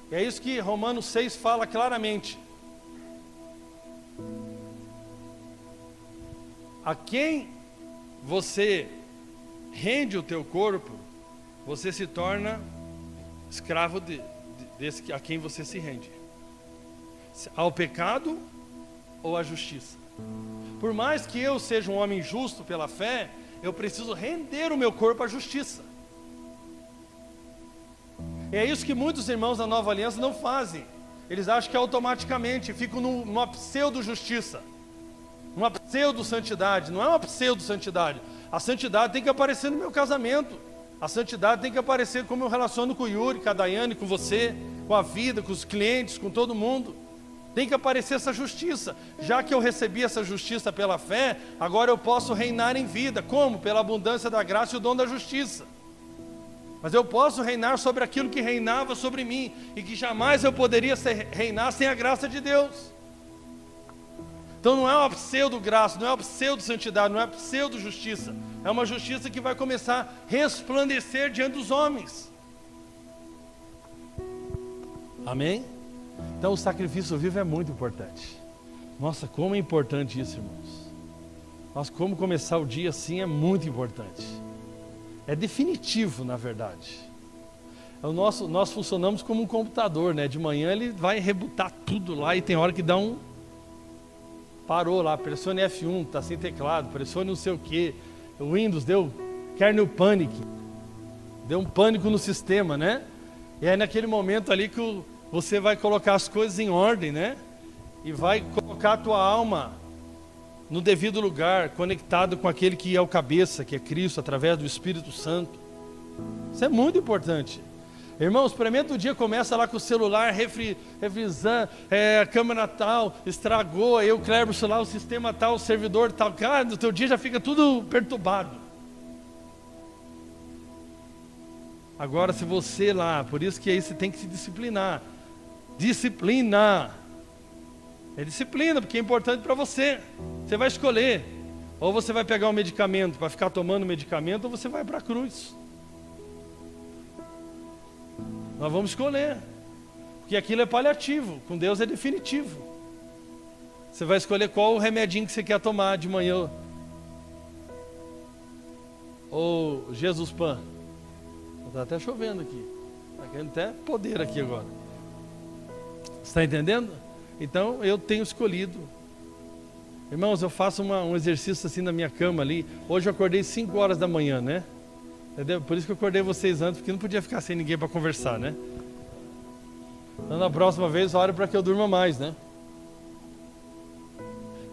E é isso que Romanos 6 fala claramente. A quem você rende o teu corpo, você se torna escravo desse a quem você se rende. Ao pecado ou à justiça. Por mais que eu seja um homem justo pela fé, eu preciso render o meu corpo à justiça. E é isso que muitos irmãos da Nova Aliança não fazem. Eles acham que automaticamente ficam numa pseudo-justiça, uma pseudo-santidade. Não é uma pseudo-santidade. A santidade tem que aparecer no meu casamento. A santidade tem que aparecer como eu relaciono com o Yuri, com a Daiane, com você, com a vida, com os clientes, com todo mundo. Tem que aparecer essa justiça. Já que eu recebi essa justiça pela fé, agora eu posso reinar em vida. Como? Pela abundância da graça e o dom da justiça. Mas eu posso reinar sobre aquilo que reinava sobre mim, e que jamais eu poderia reinar sem a graça de Deus. Então não é uma pseudo-graça, não é uma pseudo-santidade, não é uma pseudo-justiça. É uma justiça que vai começar a resplandecer diante dos homens. Amém? Então o sacrifício vivo é muito importante. Nossa, como é importante isso, irmãos. Nossa, como começar o dia assim é muito importante. É definitivo, na verdade. Nós funcionamos como um computador, né? De manhã ele vai rebutar tudo lá e tem hora que dá um... Parou lá, pressione F1, está sem teclado, pressione não sei o que. O Windows deu kernel panic. Deu um pânico no sistema, né? E é naquele momento ali que você vai colocar as coisas em ordem, né? E vai colocar a tua alma no devido lugar, conectado com aquele que é o cabeça, que é Cristo, através do Espírito Santo. Isso é muito importante. Irmão, o experimento do dia começa lá com o celular refrisando, a câmera tal, estragou, aí o Cleberson lá, o sistema tal, o servidor tal. Cara, no teu dia já fica tudo perturbado. Agora, se você lá, por isso que aí você tem que se disciplinar. Disciplina. É disciplina, porque é importante para você. Você vai escolher. Ou você vai pegar um medicamento para ficar tomando medicamento, ou você vai para a cruz. Nós vamos escolher. Porque aquilo é paliativo, com Deus é definitivo. Você vai escolher qual o remedinho que você quer tomar de manhã. Ou Jesus Pan. Está até chovendo aqui. Está querendo até poder aqui agora. Está entendendo? Então eu tenho escolhido. Irmãos, eu faço um exercício assim na minha cama ali. Hoje eu acordei 5 horas da manhã, né? Entendeu? Por isso que eu acordei vocês antes, porque não podia ficar sem ninguém para conversar, né? Então na próxima vez, ore para que eu durma mais, né?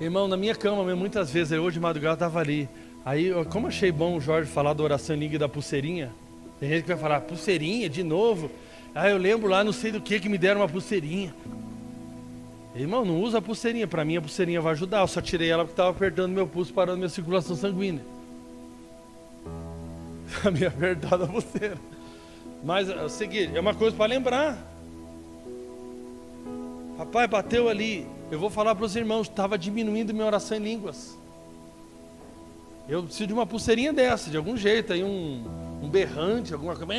Irmão, na minha cama mesmo, muitas vezes, hoje de madrugada eu estava ali. Aí, como achei bom o Jorge falar da oração em língua e da pulseirinha. Tem gente que vai falar, pulseirinha de novo? Ah, eu lembro lá, não sei do que me deram uma pulseirinha. Irmão, não usa a pulseirinha. Para mim a pulseirinha vai ajudar. Eu só tirei ela porque estava apertando meu pulso, parando minha circulação sanguínea. A minha apertada a pulseira. Mas é o seguinte, é uma coisa para lembrar. Papai, bateu ali. Eu vou falar para os irmãos, estava diminuindo minha oração em línguas. Eu preciso de uma pulseirinha dessa, de algum jeito, aí um berrante, alguma coisa.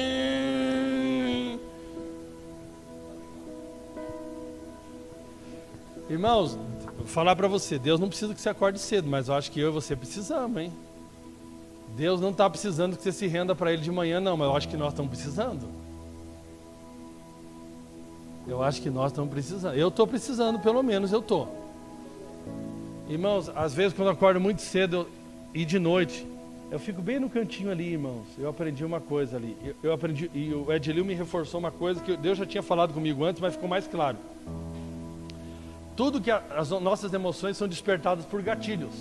Irmãos, vou falar para você, Deus não precisa que você acorde cedo, mas eu acho que eu e você precisamos, hein? Deus não está precisando que você se renda para Ele de manhã, não, mas eu acho que nós estamos precisando. Eu acho que nós estamos precisando. Eu estou precisando, pelo menos eu estou. Irmãos, às vezes quando eu acordo muito cedo e de noite, eu fico bem no cantinho ali, irmãos. Eu aprendi uma coisa ali. Eu aprendi, e o Edilio me reforçou uma coisa que Deus já tinha falado comigo antes, mas ficou mais claro. Tudo que as nossas emoções são despertadas por gatilhos.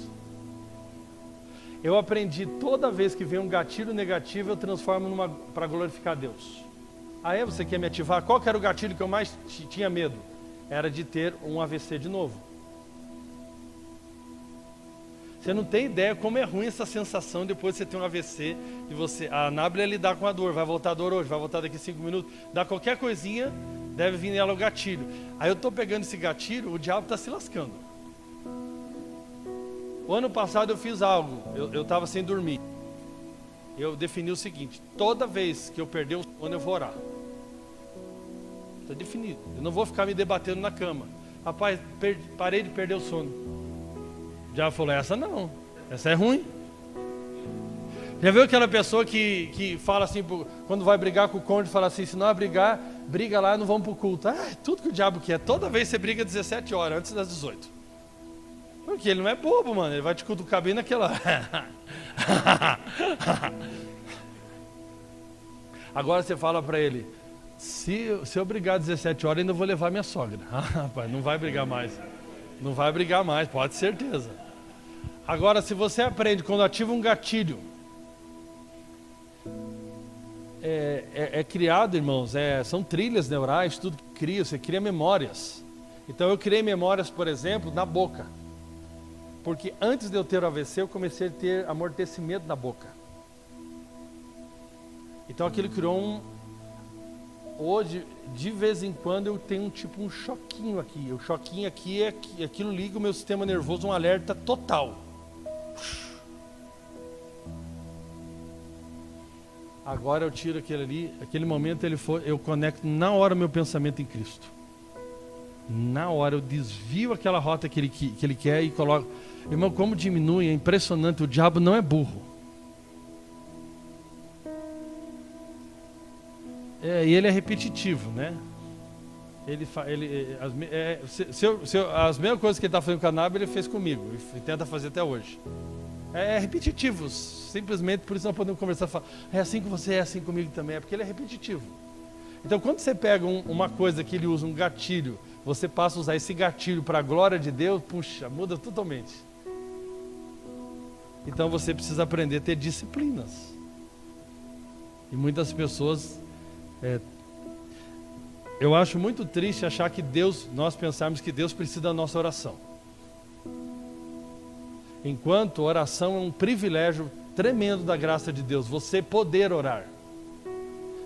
Eu aprendi, toda vez que vem um gatilho negativo, eu transformo para glorificar Deus. Aí você quer me ativar? Qual que era o gatilho que eu mais tinha medo? Era de ter um AVC de novo. Você não tem ideia como é ruim essa sensação depois de você ter um AVC, de você, a Anáblia lidar com a dor, vai voltar a dor hoje, vai voltar daqui 5 minutos, dá qualquer coisinha, deve vir nela o gatilho. Aí eu estou pegando esse gatilho, o diabo está se lascando. O ano passado eu fiz algo, eu estava sem dormir. Eu defini o seguinte, toda vez que eu perder o sono eu vou orar. Está definido, eu não vou ficar me debatendo na cama. Rapaz, parei de perder o sono. O diabo falou, essa não, essa é ruim. Já viu aquela pessoa que fala assim, quando vai brigar com o cônjuge, fala assim, se não brigar, briga lá e não vamos para o culto. Tudo que o diabo quer, toda vez você briga 17 horas, antes das 18. Porque ele não é bobo, mano, ele vai te cutucar bem naquela... Agora você fala para ele, se eu brigar 17 horas, ainda vou levar minha sogra. Rapaz, não vai brigar mais. Não vai brigar mais, pode ter certeza. Agora, se você aprende, quando ativa um gatilho, é criado, irmãos, são trilhas neurais, tudo que cria, você cria memórias. Então eu criei memórias, por exemplo, na boca. Porque antes de eu ter o AVC, eu comecei a ter amortecimento na boca. Então aquilo criou Hoje, de vez em quando, eu tenho um choquinho aqui. O choquinho aqui é que aquilo liga o meu sistema nervoso, um alerta total. Agora eu tiro aquele ali, aquele momento eu conecto na hora o meu pensamento em Cristo. Na hora eu desvio aquela rota que ele quer e coloco. Irmão, como diminui, é impressionante, o diabo não é burro. E ele é repetitivo, né? As mesmas coisas que ele está fazendo com a Cannabis, ele fez comigo e tenta fazer até hoje. É repetitivo, simplesmente por isso nós podemos conversar e falar, é assim com você, é assim comigo também, é porque ele é repetitivo. Então quando você pega uma coisa que ele usa, um gatilho, você passa a usar esse gatilho para a glória de Deus, puxa, muda totalmente. Então você precisa aprender a ter disciplinas. E muitas pessoas... eu acho muito triste achar que nós pensarmos que Deus precisa da nossa oração. Enquanto oração é um privilégio tremendo da graça de Deus, você poder orar,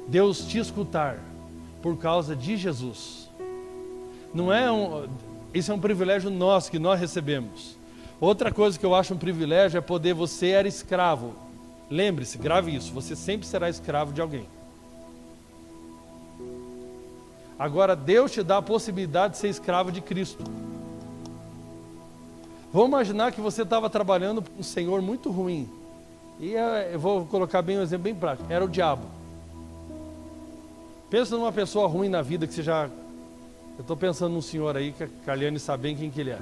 Deus te escutar por causa de Jesus. Isso é um privilégio nosso que nós recebemos. Outra coisa que eu acho um privilégio é poder, você era escravo. Lembre-se, grave isso, você sempre será escravo de alguém. Agora Deus te dá a possibilidade de ser escravo de Cristo. Vamos imaginar que você estava trabalhando para um senhor muito ruim. E eu vou colocar bem um exemplo bem prático. Era o diabo. Pensa numa pessoa ruim na vida que você já... Eu estou pensando num senhor aí que a Carliane sabe bem quem que ele é.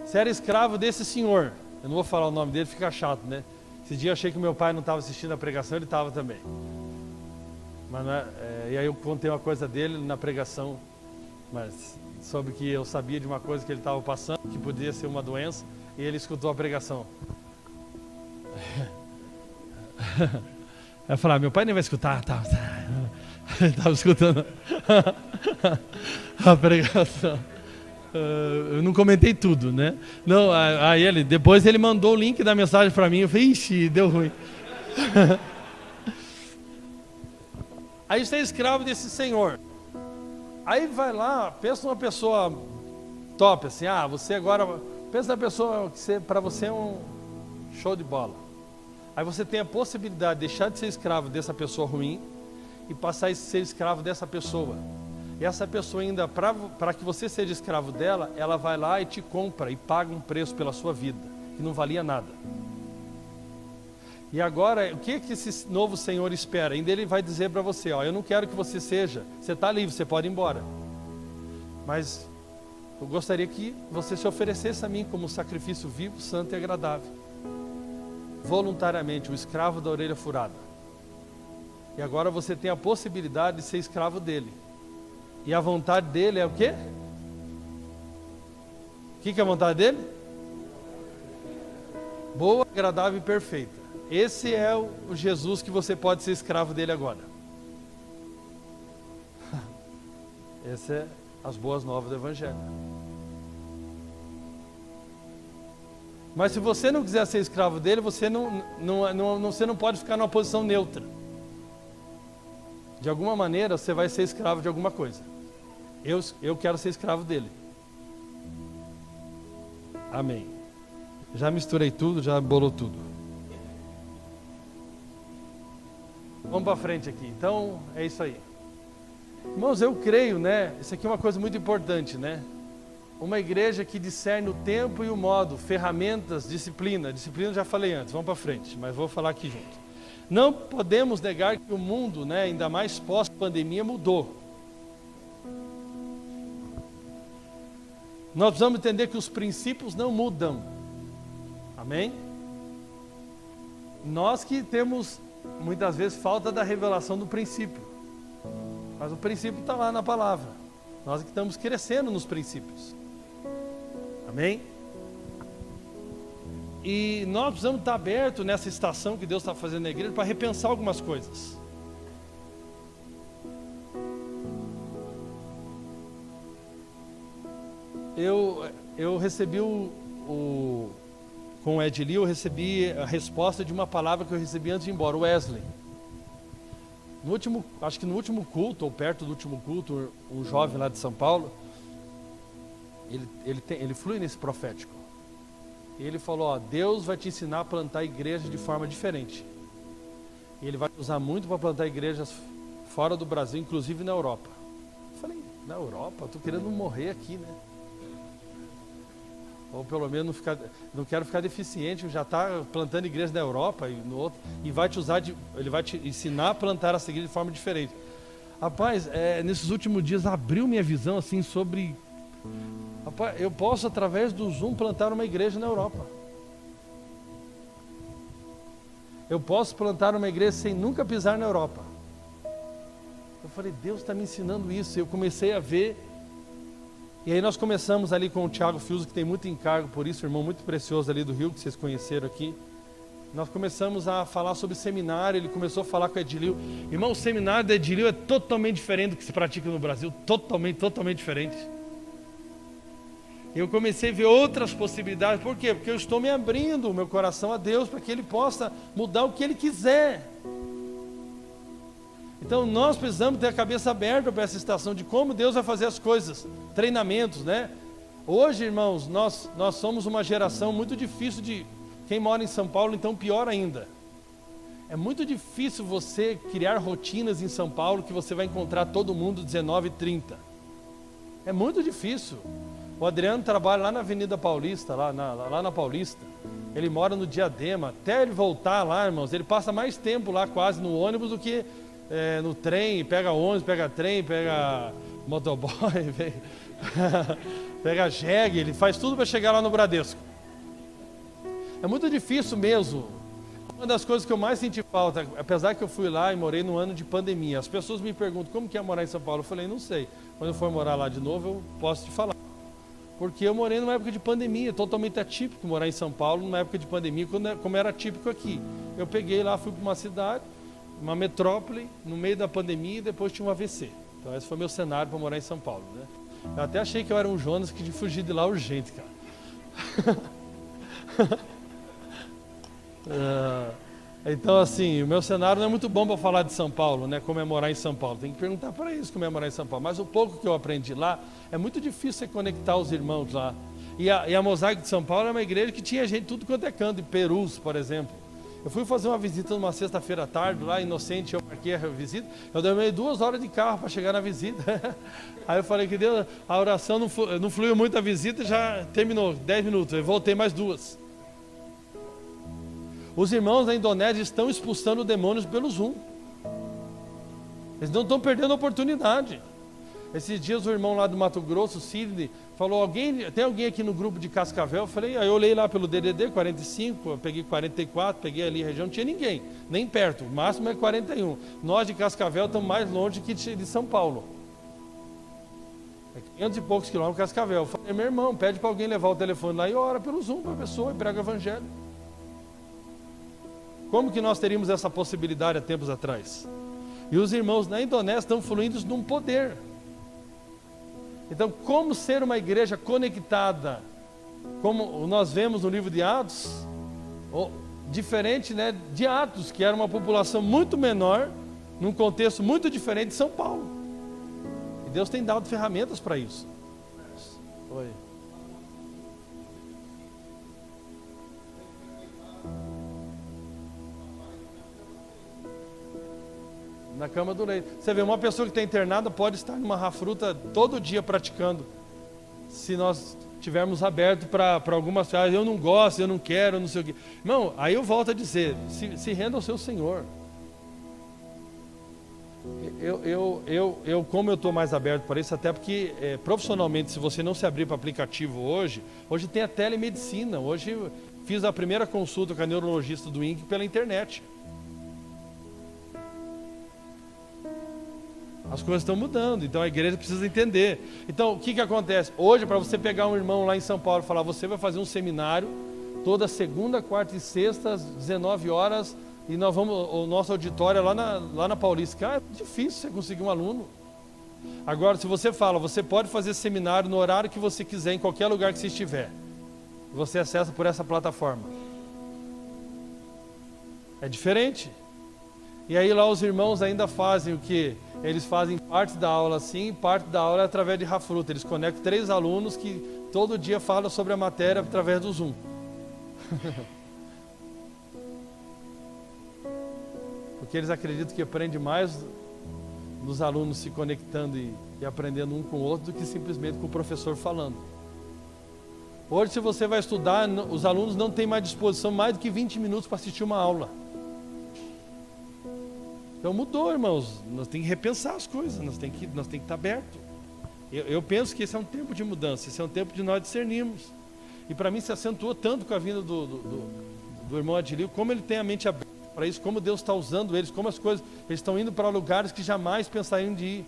Você era escravo desse senhor. Eu não vou falar o nome dele, fica chato, né? Esse dia eu achei que meu pai não estava assistindo a pregação, ele estava também. Mas e aí eu contei uma coisa dele na pregação, mas sobre que eu sabia de uma coisa que ele estava passando, que podia ser uma doença, e ele escutou a pregação. Aí eu falei, meu pai nem vai escutar, ele estava escutando a pregação. Eu não comentei tudo, né? Não, aí depois ele mandou o link da mensagem para mim, eu falei, ixi, deu ruim. Aí você é escravo desse senhor. Aí vai lá, pensa numa pessoa top, assim, você agora... Pensa na pessoa que para você é um show de bola. Aí você tem a possibilidade de deixar de ser escravo dessa pessoa ruim e passar a ser escravo dessa pessoa. E essa pessoa ainda, para que você seja escravo dela, ela vai lá e te compra e paga um preço pela sua vida, que não valia nada. E agora, o que esse novo Senhor espera? Ainda ele vai dizer para você, eu não quero que você está livre, você pode ir embora. Mas eu gostaria que você se oferecesse a mim como sacrifício vivo, santo e agradável. Voluntariamente, o escravo da orelha furada. E agora você tem a possibilidade de ser escravo dele. E a vontade dele é o quê? O que é a vontade dele? Boa, agradável e perfeita. Esse é o Jesus que você pode ser escravo dele agora. Essas é as boas novas do Evangelho. Mas se você não quiser ser escravo dele, você não pode ficar numa posição neutra. De alguma maneira você vai ser escravo de alguma coisa. Eu quero ser escravo dele. Amém. Já misturei tudo, já bolou tudo. Vamos para frente aqui. Então, é isso aí. Irmãos, eu creio, né? Isso aqui é uma coisa muito importante, né? Uma igreja que discerne o tempo e o modo, ferramentas, disciplina. Disciplina eu já falei antes, vamos para frente, mas vou falar aqui junto. Não podemos negar que o mundo, né, ainda mais pós-pandemia, mudou. Nós precisamos entender que os princípios não mudam. Amém? Nós que temos, muitas vezes, falta da revelação do princípio. Mas o princípio está lá na palavra. Nós que estamos crescendo nos princípios. Amém? E nós precisamos estar abertos nessa estação que Deus está fazendo na igreja para repensar algumas coisas. eu recebi com o Edili, eu recebi a resposta de uma palavra que eu recebi antes de ir embora, o Wesley. Acho que no último culto, ou perto do último culto, um jovem lá de São Paulo, ele flui nesse profético. E ele falou, ó, Deus vai te ensinar a plantar igrejas de forma diferente. E Ele vai te usar muito para plantar igrejas fora do Brasil, inclusive na Europa. Eu falei, na Europa? Estou querendo morrer aqui, né? Ou pelo menos não quero ficar deficiente, já está plantando igreja na Europa e no outro, e vai te usar, ele vai te ensinar a plantar essa igreja de forma diferente. Rapaz, nesses últimos dias abriu minha visão assim sobre, rapaz, eu posso através do Zoom plantar uma igreja na Europa. Eu posso plantar uma igreja sem nunca pisar na Europa. Eu falei, Deus está me ensinando isso. Eu comecei a ver. E aí nós começamos ali com o Thiago Fiuso, que tem muito encargo por isso, irmão muito precioso ali do Rio, que vocês conheceram aqui. Nós começamos a falar sobre seminário, ele começou a falar com o Edilio. Irmão, o seminário do Edilio é totalmente diferente do que se pratica no Brasil, totalmente diferente. Eu comecei a ver outras possibilidades, por quê? Porque eu estou me abrindo o meu coração a Deus, para que Ele possa mudar o que Ele quiser. Então nós precisamos ter a cabeça aberta para essa estação de como Deus vai fazer as coisas, treinamentos, né? Hoje, irmãos, nós somos uma geração muito difícil de... Quem mora em São Paulo, então pior ainda. É muito difícil você criar rotinas em São Paulo que você vai encontrar todo mundo 19h30. É muito difícil. O Adriano trabalha lá na Avenida Paulista, lá na Paulista. Ele mora no Diadema. Até ele voltar lá, irmãos, ele passa mais tempo lá quase no ônibus do que no trem. Pega ônibus, pega trem, pega motoboy, pega jegue. Ele faz tudo para chegar lá no Bradesco. É muito difícil mesmo. Uma das coisas que eu mais senti falta, apesar que eu fui lá e morei no ano de pandemia, as pessoas me perguntam como que é morar em São Paulo. Eu falei, não sei. Quando eu for morar lá de novo, eu posso te falar. Porque eu morei numa época de pandemia, totalmente atípico morar em São Paulo, numa época de pandemia, como era atípico aqui. Eu peguei lá, fui para uma cidade, uma metrópole, no meio da pandemia, e depois tinha um AVC. Então esse foi meu cenário para morar em São Paulo, né? Eu até achei que eu era um Jonas que de fugir de lá urgente, cara. Então assim, o meu cenário não é muito bom para falar de São Paulo, né? Como é morar em São Paulo. Tem que perguntar para eles como é morar em São Paulo. Mas o pouco que eu aprendi lá, é muito difícil você conectar os irmãos lá. E a Mosaico de São Paulo é uma igreja que tinha gente tudo quanto é canto, em Perus, por exemplo. Eu fui fazer uma visita numa sexta-feira à tarde, lá, inocente, eu marquei a visita. Eu demorei 2 horas de carro para chegar na visita. Aí eu falei que Deus, a oração não fluiu muito a visita, já terminou, 10 minutos. Eu voltei mais 2. Os irmãos da Indonésia estão expulsando demônios pelo Zoom. Eles não estão perdendo a oportunidade. Esses dias o irmão lá do Mato Grosso, Sidney, falou, tem alguém aqui no grupo de Cascavel? Eu falei, aí eu olhei lá pelo DDD, 45, eu peguei 44, peguei ali a região, não tinha ninguém, nem perto, o máximo é 41. Nós de Cascavel estamos mais longe que de São Paulo. É 500 e poucos quilômetros de Cascavel. Eu falei, meu irmão, pede para alguém levar o telefone lá e ora pelo Zoom para a pessoa e prega o evangelho. Como que nós teríamos essa possibilidade há tempos atrás? E os irmãos na Indonésia estão fluindo num poder. Então, como ser uma igreja conectada, como nós vemos no livro de Atos, diferente, né, de Atos, que era uma população muito menor, num contexto muito diferente de São Paulo. E Deus tem dado ferramentas para isso. Oi. Na cama do leito. Você vê, uma pessoa que está internada pode estar numa rafruta todo dia praticando. Se nós tivermos aberto para algumas coisas, eu não gosto, eu não quero, não sei o quê. Não, aí eu volto a dizer, se renda ao seu Senhor. Como eu estou mais aberto para isso, até porque profissionalmente, se você não se abrir para aplicativo hoje tem a telemedicina. Hoje eu fiz a primeira consulta com a neurologista do INC pela internet. As coisas estão mudando, então a igreja precisa entender. Então o que acontece? Hoje, para você pegar um irmão lá em São Paulo e falar, você vai fazer um seminário toda segunda, quarta e sexta, às 19 horas, e nós vamos, o nosso auditório é lá na Paulista. Cara, é difícil você conseguir um aluno. Agora, se você fala, você pode fazer seminário no horário que você quiser, em qualquer lugar que você estiver. Você acessa por essa plataforma. É diferente. E aí lá os irmãos ainda fazem o quê? Eles fazem parte da aula assim, parte da aula é através de Rafruta. Eles conectam 3 alunos que todo dia falam sobre a matéria através do Zoom. Porque eles acreditam que aprende mais nos alunos se conectando e aprendendo um com o outro do que simplesmente com o professor falando. Hoje, se você vai estudar, os alunos não têm mais disposição mais do que 20 minutos para assistir uma aula. Então mudou, irmãos. Nós temos que repensar as coisas, nós temos que estar abertos. Eu penso que esse é um tempo de mudança, esse é um tempo de nós discernirmos. E para mim se acentuou tanto com a vinda do irmão Adilio, como ele tem a mente aberta para isso, como Deus está usando eles, como as coisas, eles estão indo para lugares que jamais pensariam de ir.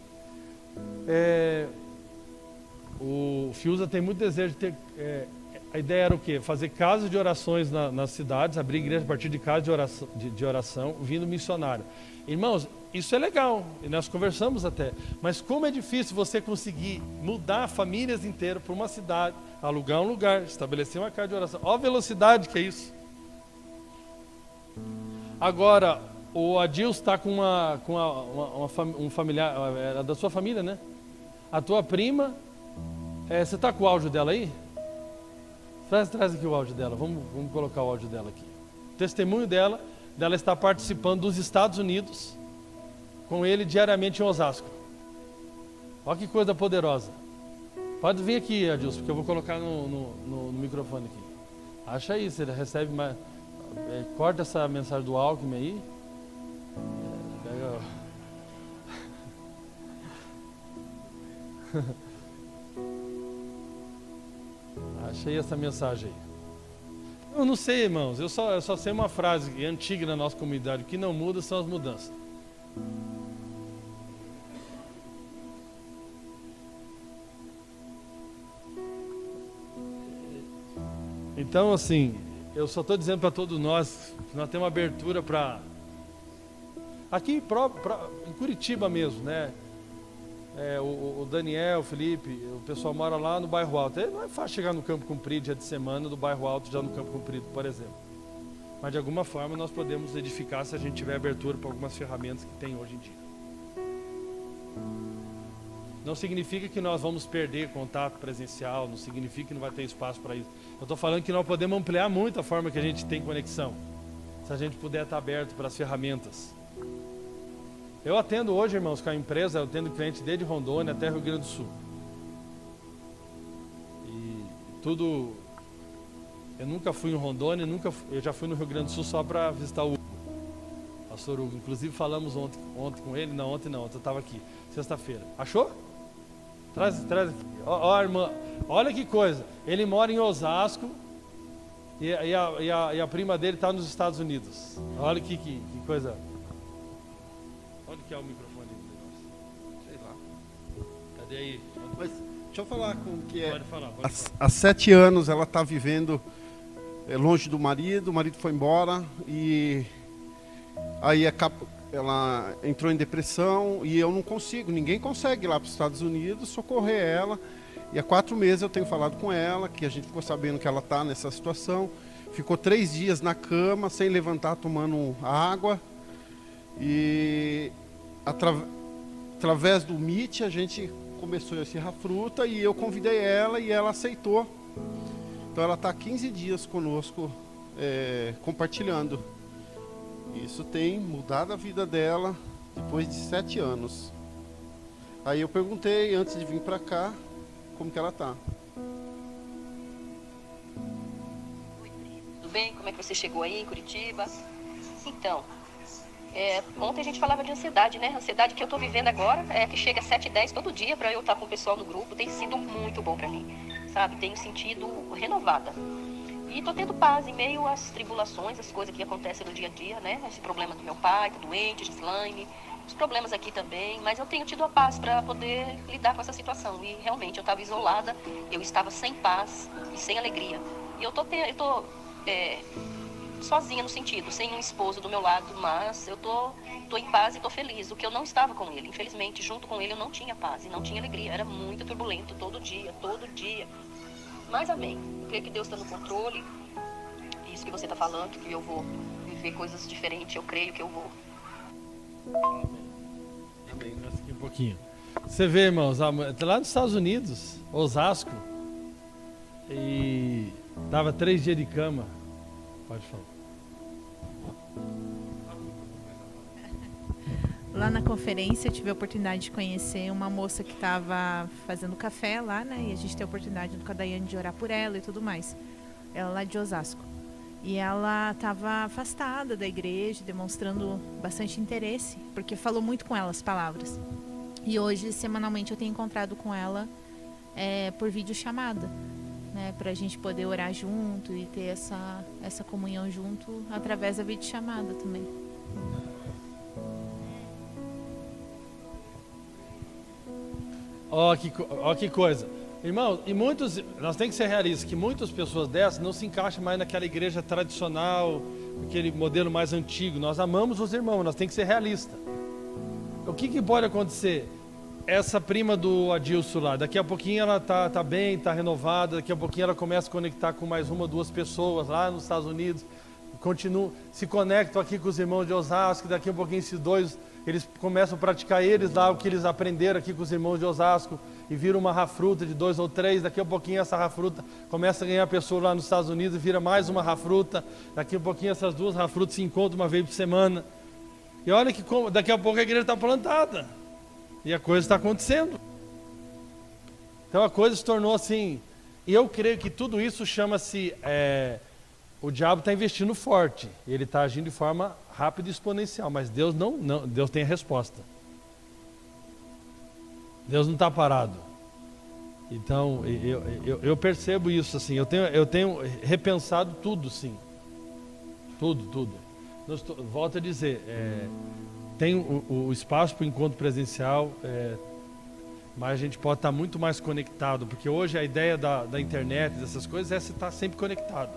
O Fiuza tem muito desejo de ter... a ideia era o quê? Fazer casas de orações nas cidades, abrir igreja a partir de casas de oração, vindo missionário. Irmãos, isso é legal, e nós conversamos até, mas como é difícil você conseguir mudar famílias inteiras para uma cidade, alugar um lugar, estabelecer uma casa de oração. Olha a velocidade que é isso. Agora, o Adilson está com um familiar, era da sua família, né? A tua prima, você está com o áudio dela aí? Traz aqui o áudio dela, vamos colocar o áudio dela aqui. O testemunho dela está participando dos Estados Unidos, com ele diariamente em Osasco. Olha que coisa poderosa. Pode vir aqui, Adilson, porque eu vou colocar no microfone aqui. Acha isso, ele recebe mais... corta essa mensagem do Alckmin aí. Achei essa mensagem aí. Eu não sei, irmãos, eu só sei uma frase antiga na nossa comunidade: o que não muda são as mudanças. Então, assim, eu só estou dizendo para todos nós que nós temos uma abertura para... Aqui em Curitiba mesmo, né? O Daniel, o Felipe, o pessoal mora lá no Bairro Alto. Não é fácil chegar no Campo Comprido dia de semana, do Bairro Alto já no Campo Comprido, por exemplo. Mas de alguma forma nós podemos edificar se a gente tiver abertura para algumas ferramentas que tem hoje em dia. Não significa que nós vamos perder contato presencial, não significa que não vai ter espaço para isso. Eu estou falando que nós podemos ampliar muito a forma que a gente tem conexão, se a gente puder estar aberto para as ferramentas. Eu atendo hoje, irmãos, com a empresa, eu atendo cliente desde Rondônia até Rio Grande do Sul. E tudo... Eu nunca fui em Rondônia, eu já fui no Rio Grande do Sul só para visitar o Hugo, pastor Hugo. Inclusive falamos ontem com ele, ontem eu estava aqui, sexta-feira. Achou? Traz aqui. Ó, irmã, olha que coisa. Ele mora em Osasco e a prima dele está nos Estados Unidos. Olha que coisa... Onde que é o microfone do negócio? Sei lá. Cadê aí? Mas deixa eu falar com o que é. Pode falar. Há 7 anos ela está vivendo longe do marido, o marido foi embora e aí ela entrou em depressão e eu não consigo, ninguém consegue ir lá para os Estados Unidos socorrer ela. E há 4 meses eu tenho falado com ela, que a gente ficou sabendo que ela está nessa situação. Ficou 3 dias na cama, sem levantar, tomando água. E através do Meet a gente começou esse Rafruta e eu convidei ela e ela aceitou. Então ela está 15 dias conosco compartilhando. Isso tem mudado a vida dela depois de 7 anos. Aí eu perguntei antes de vir para cá como que ela está. Oi, tudo bem? Como é que você chegou aí em Curitiba? Então... ontem a gente falava de ansiedade, né? A ansiedade que eu tô vivendo agora é que chega às 7h10 todo dia para eu estar com o pessoal no grupo. Tem sido muito bom para mim, sabe? Tenho sentido renovada. E tô tendo paz em meio às tribulações, as coisas que acontecem no dia a dia, né? Esse problema do meu pai, tá doente, Gislaine, os problemas aqui também. Mas eu tenho tido a paz para poder lidar com essa situação. E realmente eu estava isolada, eu estava sem paz e sem alegria. E eu tô sozinha no sentido, sem um esposo do meu lado, mas eu tô em paz e tô feliz. O que eu não estava com ele, infelizmente, junto com ele eu não tinha paz e não tinha alegria, era muito turbulento todo dia. Mas amém, eu creio que Deus está no controle, isso que você está falando, que eu vou viver coisas diferentes, eu creio que eu vou. Amém. Aqui um pouquinho. Você vê, irmãos, lá nos Estados Unidos, Osasco, e dava 3 dias de cama. Pode falar. Lá na conferência eu tive a oportunidade de conhecer uma moça que estava fazendo café lá, né? E a gente teve a oportunidade com a Daiane de orar por ela e tudo mais. Ela lá de Osasco. E ela estava afastada da igreja, demonstrando bastante interesse, porque falou muito com ela as palavras. E hoje, semanalmente, eu tenho encontrado com ela por videochamada, né? Para a gente poder orar junto e ter essa comunhão junto através da videochamada também. Ó que coisa. Irmão, e nós temos que ser realistas, que muitas pessoas dessas não se encaixam mais naquela igreja tradicional, aquele modelo mais antigo. Nós amamos os irmãos, nós temos que ser realistas. O que pode acontecer? Essa prima do Adilson lá, daqui a pouquinho ela tá bem, tá renovada, daqui a pouquinho ela começa a conectar com mais 1 ou 2 pessoas lá nos Estados Unidos, se conectam aqui com os irmãos de Osasco, daqui a pouquinho esses 2, eles começam a praticar eles lá, o que eles aprenderam aqui com os irmãos de Osasco, e vira uma rafruta de 2 ou 3, daqui a pouquinho essa rafruta começa a ganhar pessoa lá nos Estados Unidos e vira mais uma rafruta, daqui a pouquinho essas 2 rafrutas se encontram uma vez por semana, e olha que daqui a pouco a igreja está plantada, e a coisa está acontecendo. Então a coisa se tornou assim, e eu creio que tudo isso chama-se, o diabo está investindo forte, ele está agindo de forma rápida e exponencial, mas Deus não, Deus tem a resposta. Deus não está parado. Então, eu percebo isso, assim, eu tenho repensado tudo, sim. Tudo. Volto a dizer, tem o espaço para o encontro presencial, mas a gente pode estar muito mais conectado, porque hoje a ideia da internet, dessas coisas, é você estar sempre conectado.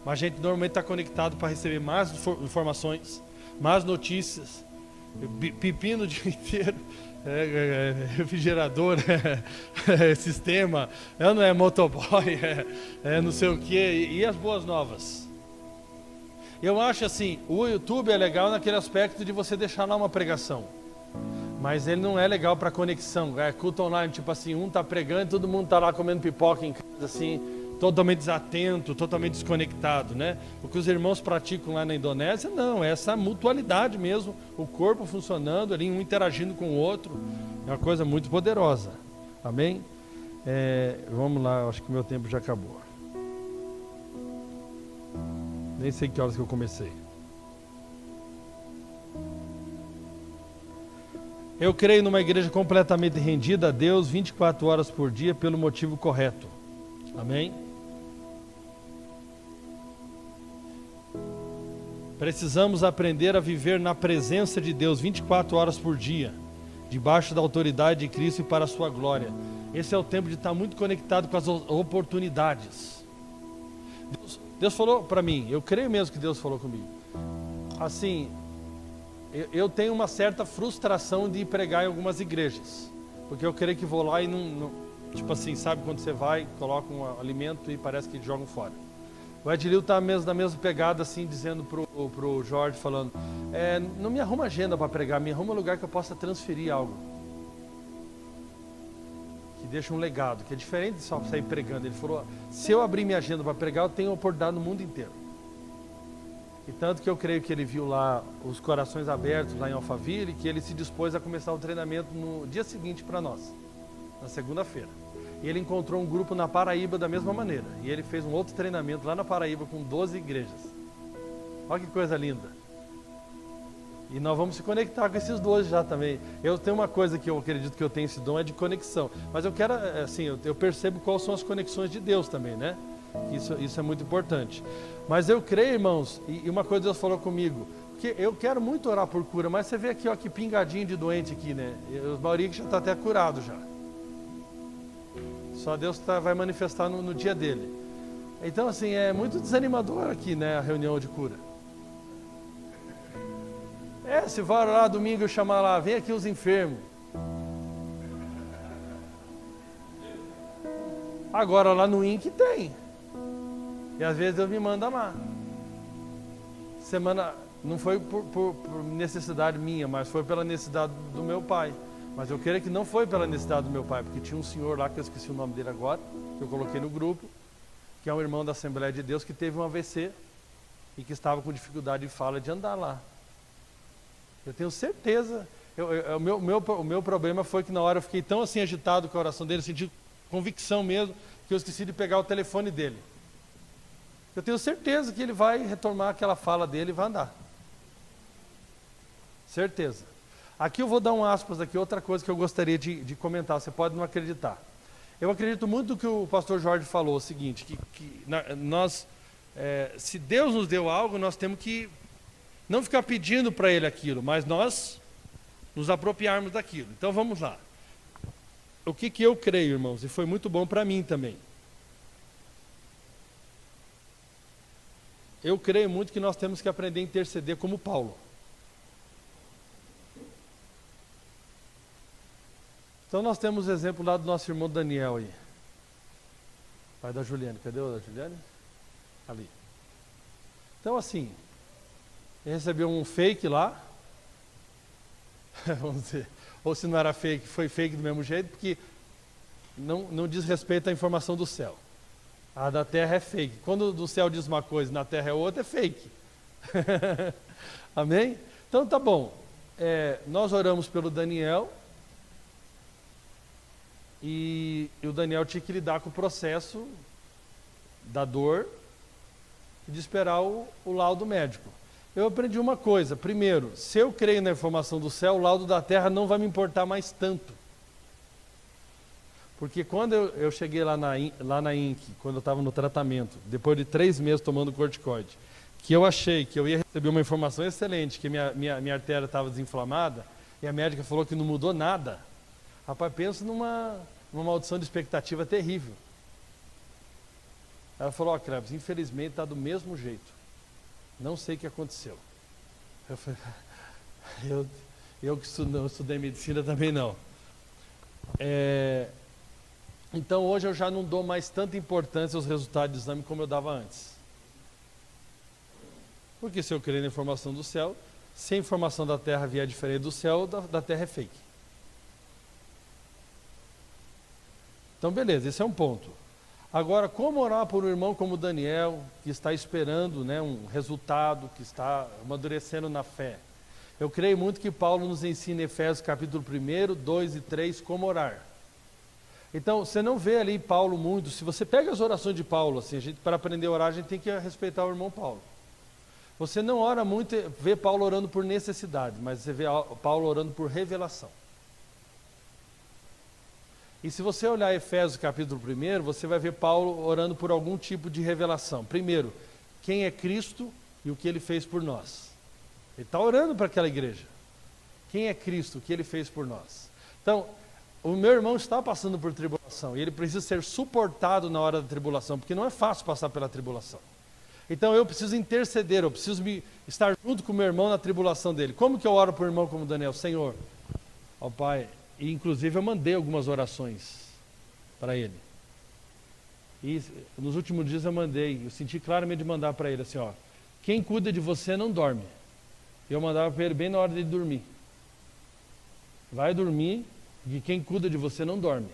Mas a gente normalmente está conectado para receber mais informações, mais notícias, pepino o dia inteiro. Refrigerador, sistema, não é motoboy, não sei o que, e as boas novas. Eu acho assim, o YouTube é legal naquele aspecto de você deixar lá uma pregação, mas ele não é legal para conexão, culto online, tipo assim, um tá pregando e todo mundo tá lá comendo pipoca em casa, assim, totalmente desatento, totalmente desconectado, né? O que os irmãos praticam lá na Indonésia, não, é essa mutualidade mesmo, o corpo funcionando ali, um interagindo com o outro, é uma coisa muito poderosa, amém? Vamos lá, acho que o meu tempo já acabou. Nem sei que horas que eu comecei. Eu creio numa igreja completamente rendida a Deus, 24 horas por dia, pelo motivo correto, amém? Precisamos aprender a viver na presença de Deus 24 horas por dia, debaixo da autoridade de Cristo e para a sua glória. Esse é o tempo de estar muito conectado com as oportunidades. Deus falou para mim, eu creio mesmo que Deus falou comigo. Assim, eu tenho uma certa frustração de pregar em algumas igrejas, porque eu creio que vou lá e não tipo assim, sabe quando você vai, coloca um alimento e parece que jogam fora. O Edilio está na mesma pegada, assim, dizendo pro Jorge, falando, não me arruma agenda para pregar, me arruma um lugar que eu possa transferir algo. Que deixa um legado, que é diferente de só sair pregando. Ele falou, se eu abrir minha agenda para pregar, eu tenho oportunidade no mundo inteiro. E tanto que eu creio que ele viu lá os corações abertos lá em Alphaville, que ele se dispôs a começar o treinamento no dia seguinte para nós, na segunda-feira. E ele encontrou um grupo na Paraíba da mesma maneira. E ele fez um outro treinamento lá na Paraíba com 12 igrejas. Olha que coisa linda. E nós vamos se conectar com esses 12 já também. Eu tenho uma coisa que eu acredito que eu tenho esse dom, é de conexão. Mas eu quero, assim, eu percebo quais são as conexões de Deus também, né? Isso é muito importante. Mas eu creio, irmãos, e uma coisa Deus falou comigo, que eu quero muito orar por cura, mas você vê aqui, ó, que pingadinho de doente aqui, né? O Mauri já está até curado já. Só Deus vai manifestar no dia dele. Então, assim, é muito desanimador aqui, né, a reunião de cura. Se vai lá domingo eu chamar lá, vem aqui os enfermos. Agora lá no INC tem. E às vezes eu me mando lá. Semana, não foi por necessidade minha, mas foi pela necessidade do meu pai. Mas eu creio que não foi pela necessidade do meu pai, porque tinha um senhor lá, que eu esqueci o nome dele agora, que eu coloquei no grupo, que é um irmão da Assembleia de Deus, que teve um AVC e que estava com dificuldade de fala de andar lá. Eu tenho certeza, o meu problema foi que na hora eu fiquei tão assim agitado com a oração dele, senti convicção mesmo, que eu esqueci de pegar o telefone dele. Eu tenho certeza que ele vai retomar aquela fala dele e vai andar. Certeza. Aqui eu vou dar um aspas aqui, outra coisa que eu gostaria de comentar, você pode não acreditar. Eu acredito muito no que o pastor Jorge falou, o seguinte, que nós, se Deus nos deu algo, nós temos que não ficar pedindo para Ele aquilo, mas nós nos apropriarmos daquilo. Então vamos lá. O que eu creio, irmãos, e foi muito bom para mim também. Eu creio muito que nós temos que aprender a interceder como Paulo. Então nós temos o exemplo lá do nosso irmão Daniel aí. Pai da Juliane. Cadê o da Juliane? Ali. Então assim, ele recebeu um fake lá. Vamos dizer, ou se não era fake, foi fake do mesmo jeito, porque não diz respeito à informação do céu. A da terra é fake. Quando do céu diz uma coisa e na terra é outra, é fake. Amém? Então tá bom. Nós oramos pelo Daniel. E o Daniel tinha que lidar com o processo da dor e de esperar o laudo médico. Eu aprendi uma coisa. Primeiro, se eu creio na informação do céu, o laudo da terra não vai me importar mais tanto. Porque quando eu cheguei lá na INC, quando eu estava no tratamento, depois de 3 meses tomando corticoide, que eu achei que eu ia receber uma informação excelente, que minha artéria estava desinflamada, e a médica falou que não mudou nada. Rapaz, pensa numa maldição de expectativa terrível. Ela falou, ó, Cleves, infelizmente está do mesmo jeito. Não sei o que aconteceu. Eu falei, eu que estudei medicina também não. Então hoje eu já não dou mais tanta importância aos resultados do exame como eu dava antes. Porque se eu creio na informação do céu, se a informação da terra vier diferente do céu, da terra é fake. Então beleza, esse é um ponto. Agora, como orar por um irmão como Daniel, que está esperando, né, um resultado, que está amadurecendo na fé? Eu creio muito que Paulo nos ensina em Efésios capítulo 1, 2 e 3 como orar. Então, você não vê ali Paulo muito, se você pega as orações de Paulo, assim, para aprender a orar, a gente tem que respeitar o irmão Paulo. Você não ora muito, vê Paulo orando por necessidade, mas você vê Paulo orando por revelação. E se você olhar Efésios capítulo 1, você vai ver Paulo orando por algum tipo de revelação. Primeiro, quem é Cristo e o que Ele fez por nós. Ele está orando para aquela igreja. Quem é Cristo, o que Ele fez por nós. Então, o meu irmão está passando por tribulação e ele precisa ser suportado na hora da tribulação, porque não é fácil passar pela tribulação. Então eu preciso interceder, eu preciso estar junto com o meu irmão na tribulação dele. Como que eu oro por um irmão como Daniel? Senhor, ó Pai, e inclusive eu mandei algumas orações para ele. E nos últimos dias eu senti claramente de mandar para ele assim, ó, quem cuida de você não dorme. Eu mandava para ele bem na hora de dormir. Vai dormir, e quem cuida de você não dorme.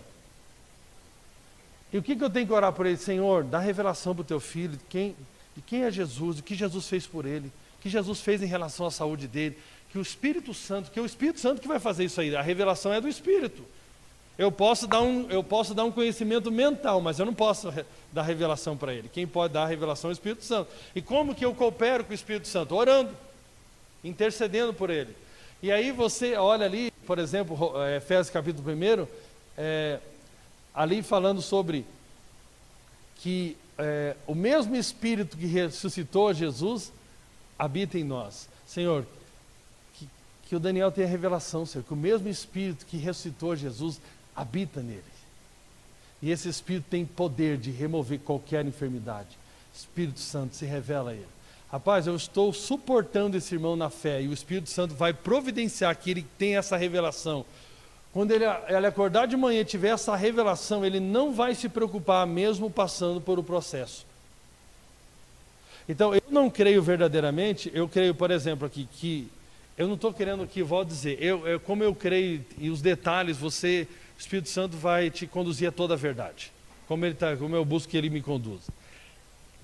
E o que eu tenho que orar por ele? Senhor, dá revelação para o teu filho, de quem é Jesus, o que Jesus fez por ele, o que Jesus fez em relação à saúde dele, que é o Espírito Santo que vai fazer isso aí, a revelação é do Espírito. Eu posso dar um conhecimento mental, mas eu não posso dar revelação para ele. Quem pode dar a revelação é o Espírito Santo. E como que eu coopero com o Espírito Santo? Orando, intercedendo por ele. E aí você olha ali, por exemplo, Efésios capítulo 1, ali falando sobre que o mesmo Espírito que ressuscitou Jesus habita em nós. Senhor, que o Daniel tenha revelação, Senhor, que o mesmo Espírito que ressuscitou Jesus habita nele. E esse Espírito tem poder de remover qualquer enfermidade. Espírito Santo se revela a ele. Rapaz, eu estou suportando esse irmão na fé e o Espírito Santo vai providenciar que ele tenha essa revelação. Quando ele acordar de manhã e tiver essa revelação, ele não vai se preocupar mesmo passando por o processo. Então, eu não creio verdadeiramente, eu creio, por exemplo, aqui, que eu não estou querendo aqui, vou dizer, como eu creio e os detalhes, o Espírito Santo vai te conduzir a toda a verdade, como eu busco que ele me conduza.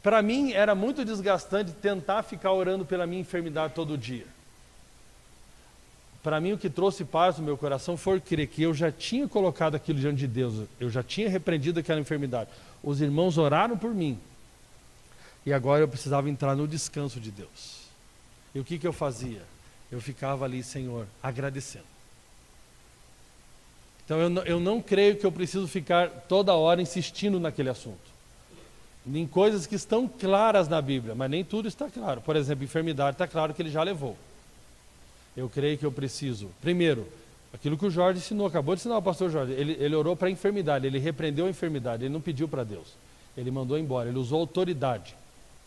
Para mim, era muito desgastante tentar ficar orando pela minha enfermidade todo dia. Para mim, o que trouxe paz no meu coração foi crer que eu já tinha colocado aquilo diante de Deus, eu já tinha repreendido aquela enfermidade. Os irmãos oraram por mim, e agora eu precisava entrar no descanso de Deus. E o que eu fazia? Eu ficava ali, Senhor, agradecendo. Então eu não creio que eu preciso ficar toda hora insistindo naquele assunto. Em coisas que estão claras na Bíblia, mas nem tudo está claro. Por exemplo, enfermidade está claro que ele já levou. Eu creio que eu preciso, primeiro, aquilo que o Jorge ensinou, acabou de ensinar o pastor Jorge, ele orou para a enfermidade, ele repreendeu a enfermidade, ele não pediu para Deus, ele mandou embora, ele usou autoridade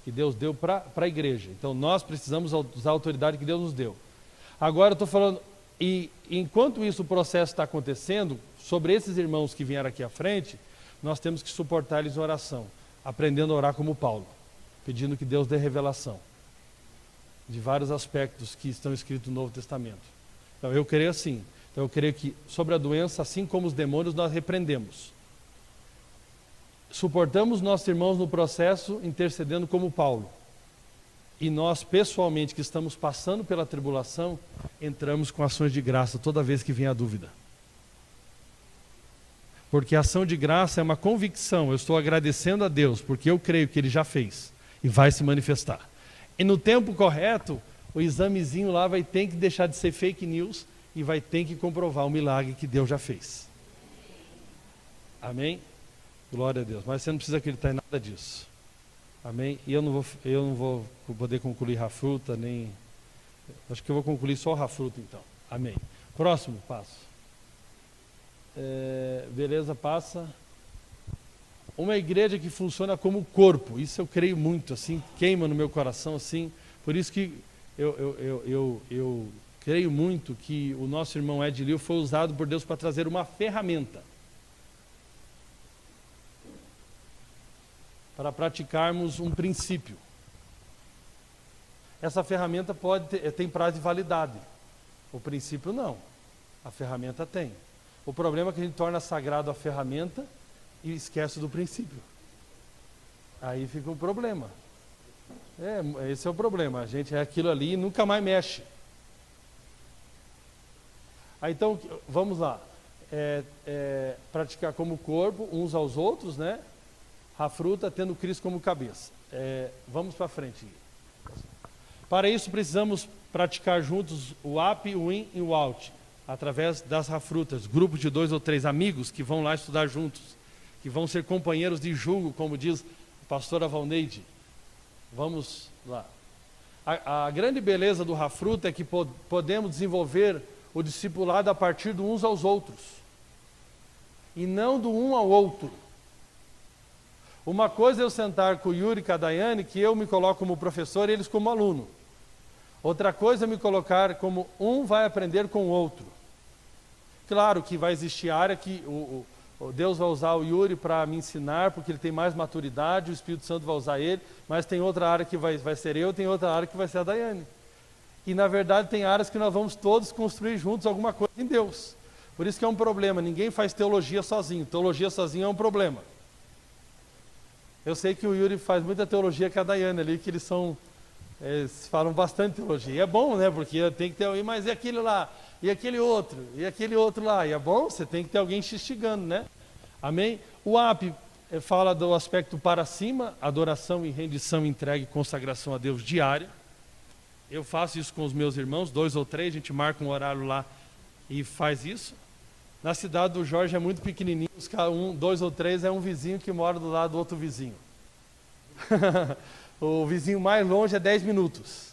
que Deus deu para a igreja. Então nós precisamos usar a autoridade que Deus nos deu. Agora eu estou falando, e enquanto isso o processo está acontecendo, sobre esses irmãos que vieram aqui à frente, nós temos que suportar eles em oração, aprendendo a orar como Paulo, pedindo que Deus dê revelação de vários aspectos que estão escritos no Novo Testamento. Então eu creio assim, então eu creio que sobre a doença, assim como os demônios, nós repreendemos. Suportamos nossos irmãos no processo, intercedendo como Paulo. E nós, pessoalmente, que estamos passando pela tribulação, entramos com ações de graça toda vez que vem a dúvida. Porque a ação de graça é uma convicção, eu estou agradecendo a Deus, porque eu creio que Ele já fez e vai se manifestar. E no tempo correto, o examezinho lá vai ter que deixar de ser fake news e vai ter que comprovar o milagre que Deus já fez. Amém? Glória a Deus. Mas você não precisa acreditar em nada disso. Amém? E eu não vou poder concluir Rafruta, nem... Acho que eu vou concluir só o Rafruta então. Amém. Próximo passo. Beleza, passa. Uma igreja que funciona como corpo. Isso eu creio muito, assim, queima no meu coração, assim. Por isso que eu creio muito que o nosso irmão Ed Liu foi usado por Deus para trazer uma ferramenta para praticarmos um princípio. Essa ferramenta tem prazo de validade. O princípio não. A ferramenta tem. O problema é que a gente torna sagrado a ferramenta e esquece do princípio. Aí fica um problema. Esse é o problema. A gente é aquilo ali e nunca mais mexe. Então, vamos lá. Praticar como corpo, uns aos outros, né? A fruta tendo Cristo como cabeça. Vamos para frente. Para isso precisamos praticar juntos o up, o in e o out, através das rafrutas, grupos de 2 ou 3 amigos que vão lá estudar juntos, que vão ser companheiros de julgo, como diz a pastora Valneide. Vamos lá. A grande beleza do rafruta é que podemos desenvolver o discipulado a partir de uns aos outros, e não do um ao outro. Uma coisa é eu sentar com o Yuri e com a Daiane, que eu me coloco como professor e eles como aluno. Outra coisa é me colocar como um vai aprender com o outro. Claro que vai existir área que Deus vai usar o Yuri para me ensinar, porque ele tem mais maturidade, o Espírito Santo vai usar ele, mas tem outra área que vai ser eu, tem outra área que vai ser a Daiane. E na verdade tem áreas que nós vamos todos construir juntos alguma coisa em Deus. Por isso que é um problema, ninguém faz teologia sozinho. Teologia sozinho é um problema. Eu sei que o Yuri faz muita teologia com a Daiane ali, que eles falam bastante teologia. E é bom, né? Porque tem que ter, mas e aquele lá? E aquele outro lá? E é bom, você tem que ter alguém instigando, né? Amém? O AP fala do aspecto para cima, adoração e rendição, entrega e consagração a Deus diária. Eu faço isso com os meus irmãos, 2 ou 3, a gente marca um horário lá e faz isso. Na cidade do Jorge é muito pequenininho, 2 ou 3 é um vizinho que mora do lado do outro vizinho. O vizinho mais longe é 10 minutos.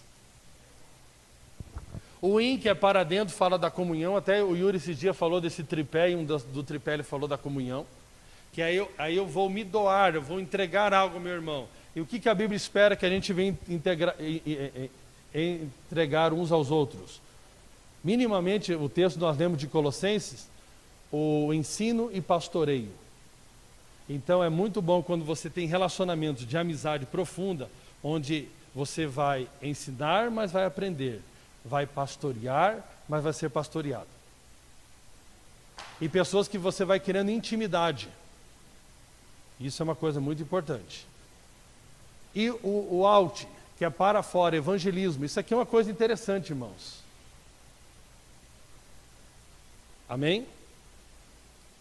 O IN, que é para dentro, fala da comunhão. Até o Yuri esses dias falou desse tripé, e do tripé ele falou da comunhão. Que aí eu vou me doar, eu vou entregar algo ao meu irmão. E o que a Bíblia espera que a gente venha entregar uns aos outros? Minimamente, o texto nós lemos de Colossenses, o ensino e pastoreio. Então é muito bom quando você tem relacionamentos de amizade profunda, onde você vai ensinar, mas vai aprender, vai pastorear, mas vai ser pastoreado. E pessoas que você vai querendo intimidade. Isso é uma coisa muito importante. E o out, que é para fora, evangelismo. Isso aqui é uma coisa interessante, irmãos. Amém?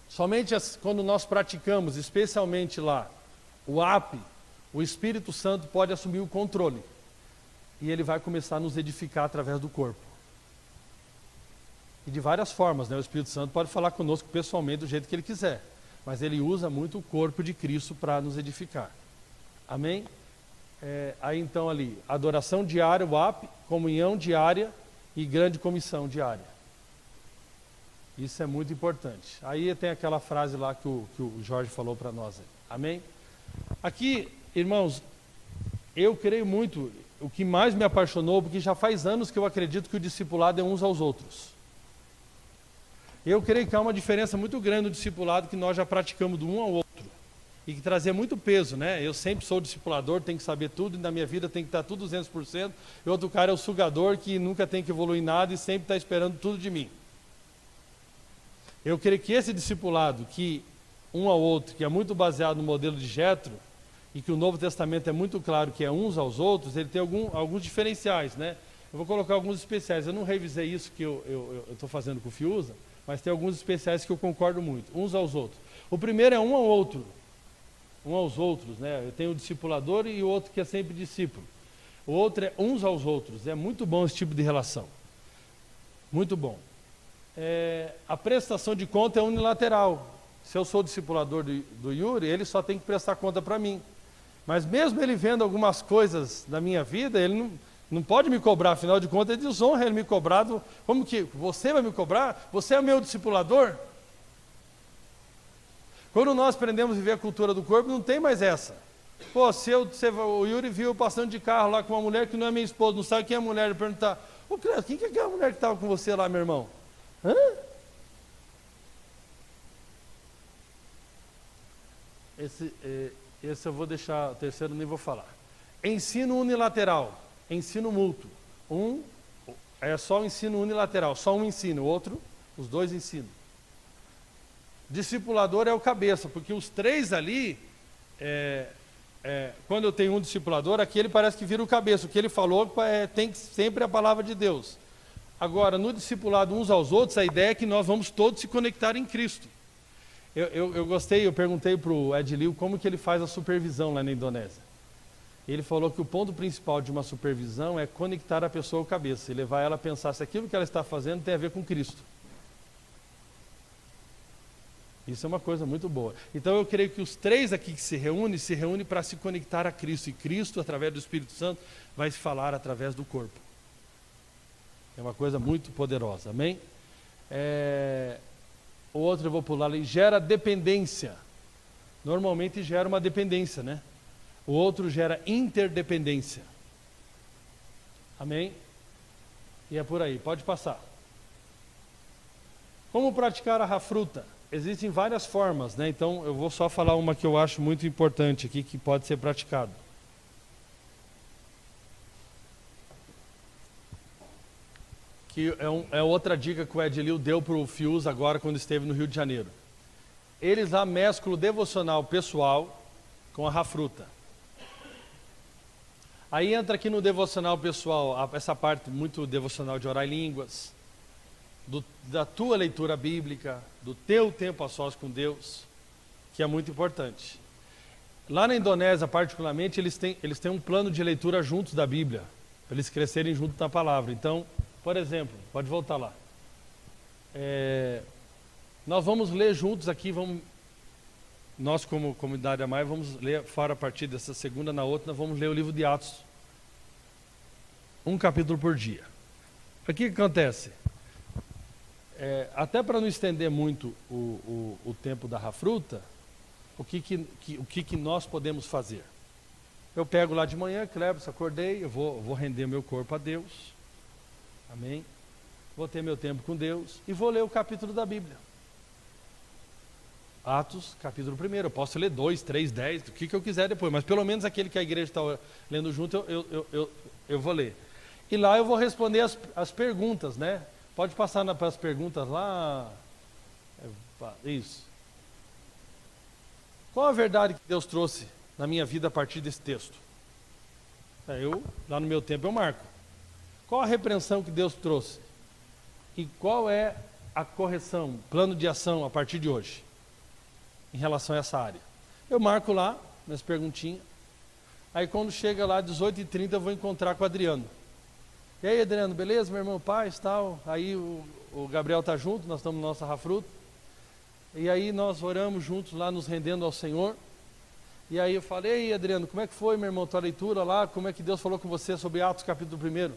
Somente quando nós praticamos, especialmente lá, o AP, o Espírito Santo pode assumir o controle. E ele vai começar a nos edificar através do corpo. E de várias formas, né? O Espírito Santo pode falar conosco pessoalmente do jeito que ele quiser. Mas ele usa muito o corpo de Cristo para nos edificar. Amém? Aí então ali, adoração diária, o AP, comunhão diária e grande comissão diária. Isso é muito importante. Aí tem aquela frase lá que o Jorge falou para nós. Amém? Aqui, irmãos, eu creio muito, o que mais me apaixonou, porque já faz anos que eu acredito que o discipulado é uns aos outros. Eu creio que há uma diferença muito grande no discipulado que nós já praticamos do um ao outro. E que trazia muito peso, né? Eu sempre sou discipulador, tenho que saber tudo, e na minha vida tem que estar tudo 200%. E outro cara é o sugador, que nunca tem que evoluir nada e sempre está esperando tudo de mim. Eu creio que esse discipulado, que um ao outro, que é muito baseado no modelo de Jetro, e que o Novo Testamento é muito claro que é uns aos outros, ele tem alguns diferenciais, né? Eu vou colocar alguns especiais. Eu não revisei isso que eu estou fazendo com o Fiuza, mas tem alguns especiais que eu concordo muito, uns aos outros. O primeiro é um ao outro, um aos outros, né? Eu tenho o discipulador e o outro que é sempre discípulo. O outro é uns aos outros. É muito bom esse tipo de relação. Muito bom. A prestação de conta é unilateral. Se eu sou discipulador do Yuri, ele só tem que prestar conta para mim. Mas mesmo ele vendo algumas coisas da minha vida, ele não pode me cobrar, afinal de contas é desonra ele me cobrar. Como que você vai me cobrar? Você é meu discipulador? Quando nós aprendemos a viver a cultura do corpo, não tem mais essa. Pô, o Yuri viu eu passando de carro lá com uma mulher que não é minha esposa, não sabe quem é a mulher, ele perguntar: ô Cleber, quem que é aquela mulher que estava com você lá, meu irmão? Hã? Esse eu vou deixar, o terceiro nem vou falar. Ensino unilateral, ensino mútuo. É só o ensino unilateral, só um ensino, o outro, os dois ensinam. Discipulador é o cabeça, porque os três ali, quando eu tenho um discipulador, aqui ele parece que vira o cabeça. O que ele falou tem sempre a palavra de Deus. Agora, no discipulado uns aos outros, a ideia é que nós vamos todos se conectar em Cristo. Eu gostei, eu perguntei para o Ed Liu como que ele faz a supervisão lá na Indonésia. Ele falou que o ponto principal de uma supervisão é conectar a pessoa ao cabeça e levar ela a pensar se aquilo que ela está fazendo tem a ver com Cristo. Isso é uma coisa muito boa. Então eu creio que os três aqui que se reúnem para se conectar a Cristo. E Cristo, através do Espírito Santo, vai se falar através do corpo. É uma coisa muito poderosa, amém? O outro eu vou pular ali, gera dependência. Normalmente gera uma dependência, né? O outro gera interdependência. Amém? E é por aí, pode passar. Como praticar a rafruta? Existem várias formas, né? Então eu vou só falar uma que eu acho muito importante aqui, que pode ser praticado. Que é outra dica que o Edilio deu para o Fius agora quando esteve no Rio de Janeiro. Eles lá mesclam o devocional pessoal com a rafruta. Aí entra aqui no devocional pessoal, essa parte muito devocional de orar em línguas, da tua leitura bíblica, do teu tempo a sós com Deus, que é muito importante. Lá na Indonésia, particularmente, eles têm um plano de leitura juntos da Bíblia, para eles crescerem junto da palavra. Então, por exemplo, pode voltar lá. Nós vamos ler juntos aqui, nós como comunidade Amai, vamos ler fora a partir dessa segunda, na outra, nós vamos ler o livro de Atos. Um capítulo por dia. O que acontece? Até para não estender muito o tempo da rafruta, o que nós podemos fazer? eu pego lá de manhã, Cleber, acordei, eu vou render meu corpo a Deus. Amém? Vou ter meu tempo com Deus e vou ler o capítulo da Bíblia. Atos, capítulo 1. Eu posso ler 2, 3, 10, o que eu quiser depois, mas pelo menos aquele que a igreja está lendo junto, eu vou ler. E lá eu vou responder as perguntas, né? Pode passar para as perguntas lá. Isso. Qual a verdade que Deus trouxe na minha vida a partir desse texto? Lá no meu tempo, eu marco. Qual a repreensão que Deus trouxe? E qual é a correção, plano de ação a partir de hoje, em relação a essa área? Eu marco lá, minhas perguntinhas. Aí quando chega lá, 18h30, eu vou encontrar com o Adriano. E aí, Adriano, beleza? Meu irmão, paz, tal. Aí o Gabriel está junto, nós estamos no nosso Rafruto. E aí nós oramos juntos lá, nos rendendo ao Senhor. E aí eu falei, ei, Adriano, como é que foi, meu irmão, tua leitura lá? Como é que Deus falou com você sobre Atos capítulo 1?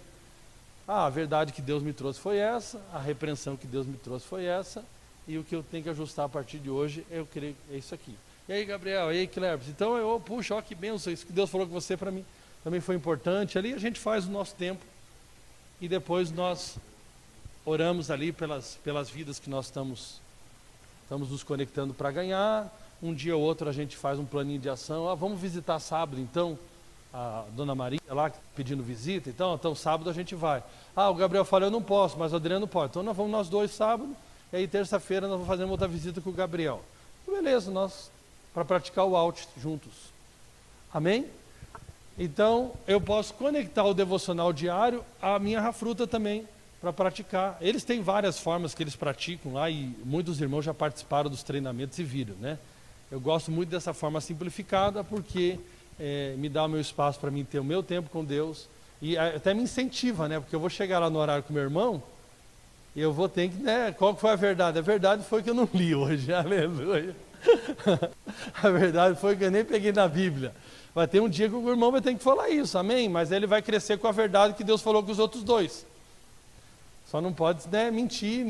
A verdade que Deus me trouxe foi essa, a repreensão que Deus me trouxe foi essa, e o que eu tenho que ajustar a partir de hoje, eu creio é isso aqui. E aí, Gabriel, e aí, Cleber? Então, puxa, ó que bênção, isso que Deus falou com você para mim também foi importante. Ali a gente faz o nosso tempo, e depois nós oramos ali pelas vidas que nós estamos nos conectando para ganhar. Um dia ou outro a gente faz um planinho de ação. Vamos visitar sábado, então, a Dona Maria lá pedindo visita, então sábado a gente vai. O Gabriel falou, eu não posso, mas o Adriano pode. Então nós vamos nós dois sábado, e aí terça-feira nós vamos fazer uma outra visita com o Gabriel. Beleza, nós para praticar o out juntos. Amém? Então eu posso conectar o devocional diário à minha Rafruta também, para praticar. Eles têm várias formas que eles praticam lá, e muitos irmãos já participaram dos treinamentos e viram, né? Eu gosto muito dessa forma simplificada, porque me dá o meu espaço para mim ter o meu tempo com Deus, e até me incentiva, né? Porque eu vou chegar lá no horário com meu irmão, e eu vou ter que, né? Qual que foi a verdade? A verdade foi que eu não li hoje, aleluia. A verdade foi que eu nem peguei na Bíblia. Vai ter um dia que o irmão vai ter que falar isso, amém? Mas ele vai crescer com a verdade que Deus falou com os outros dois. Só não pode, né, mentir,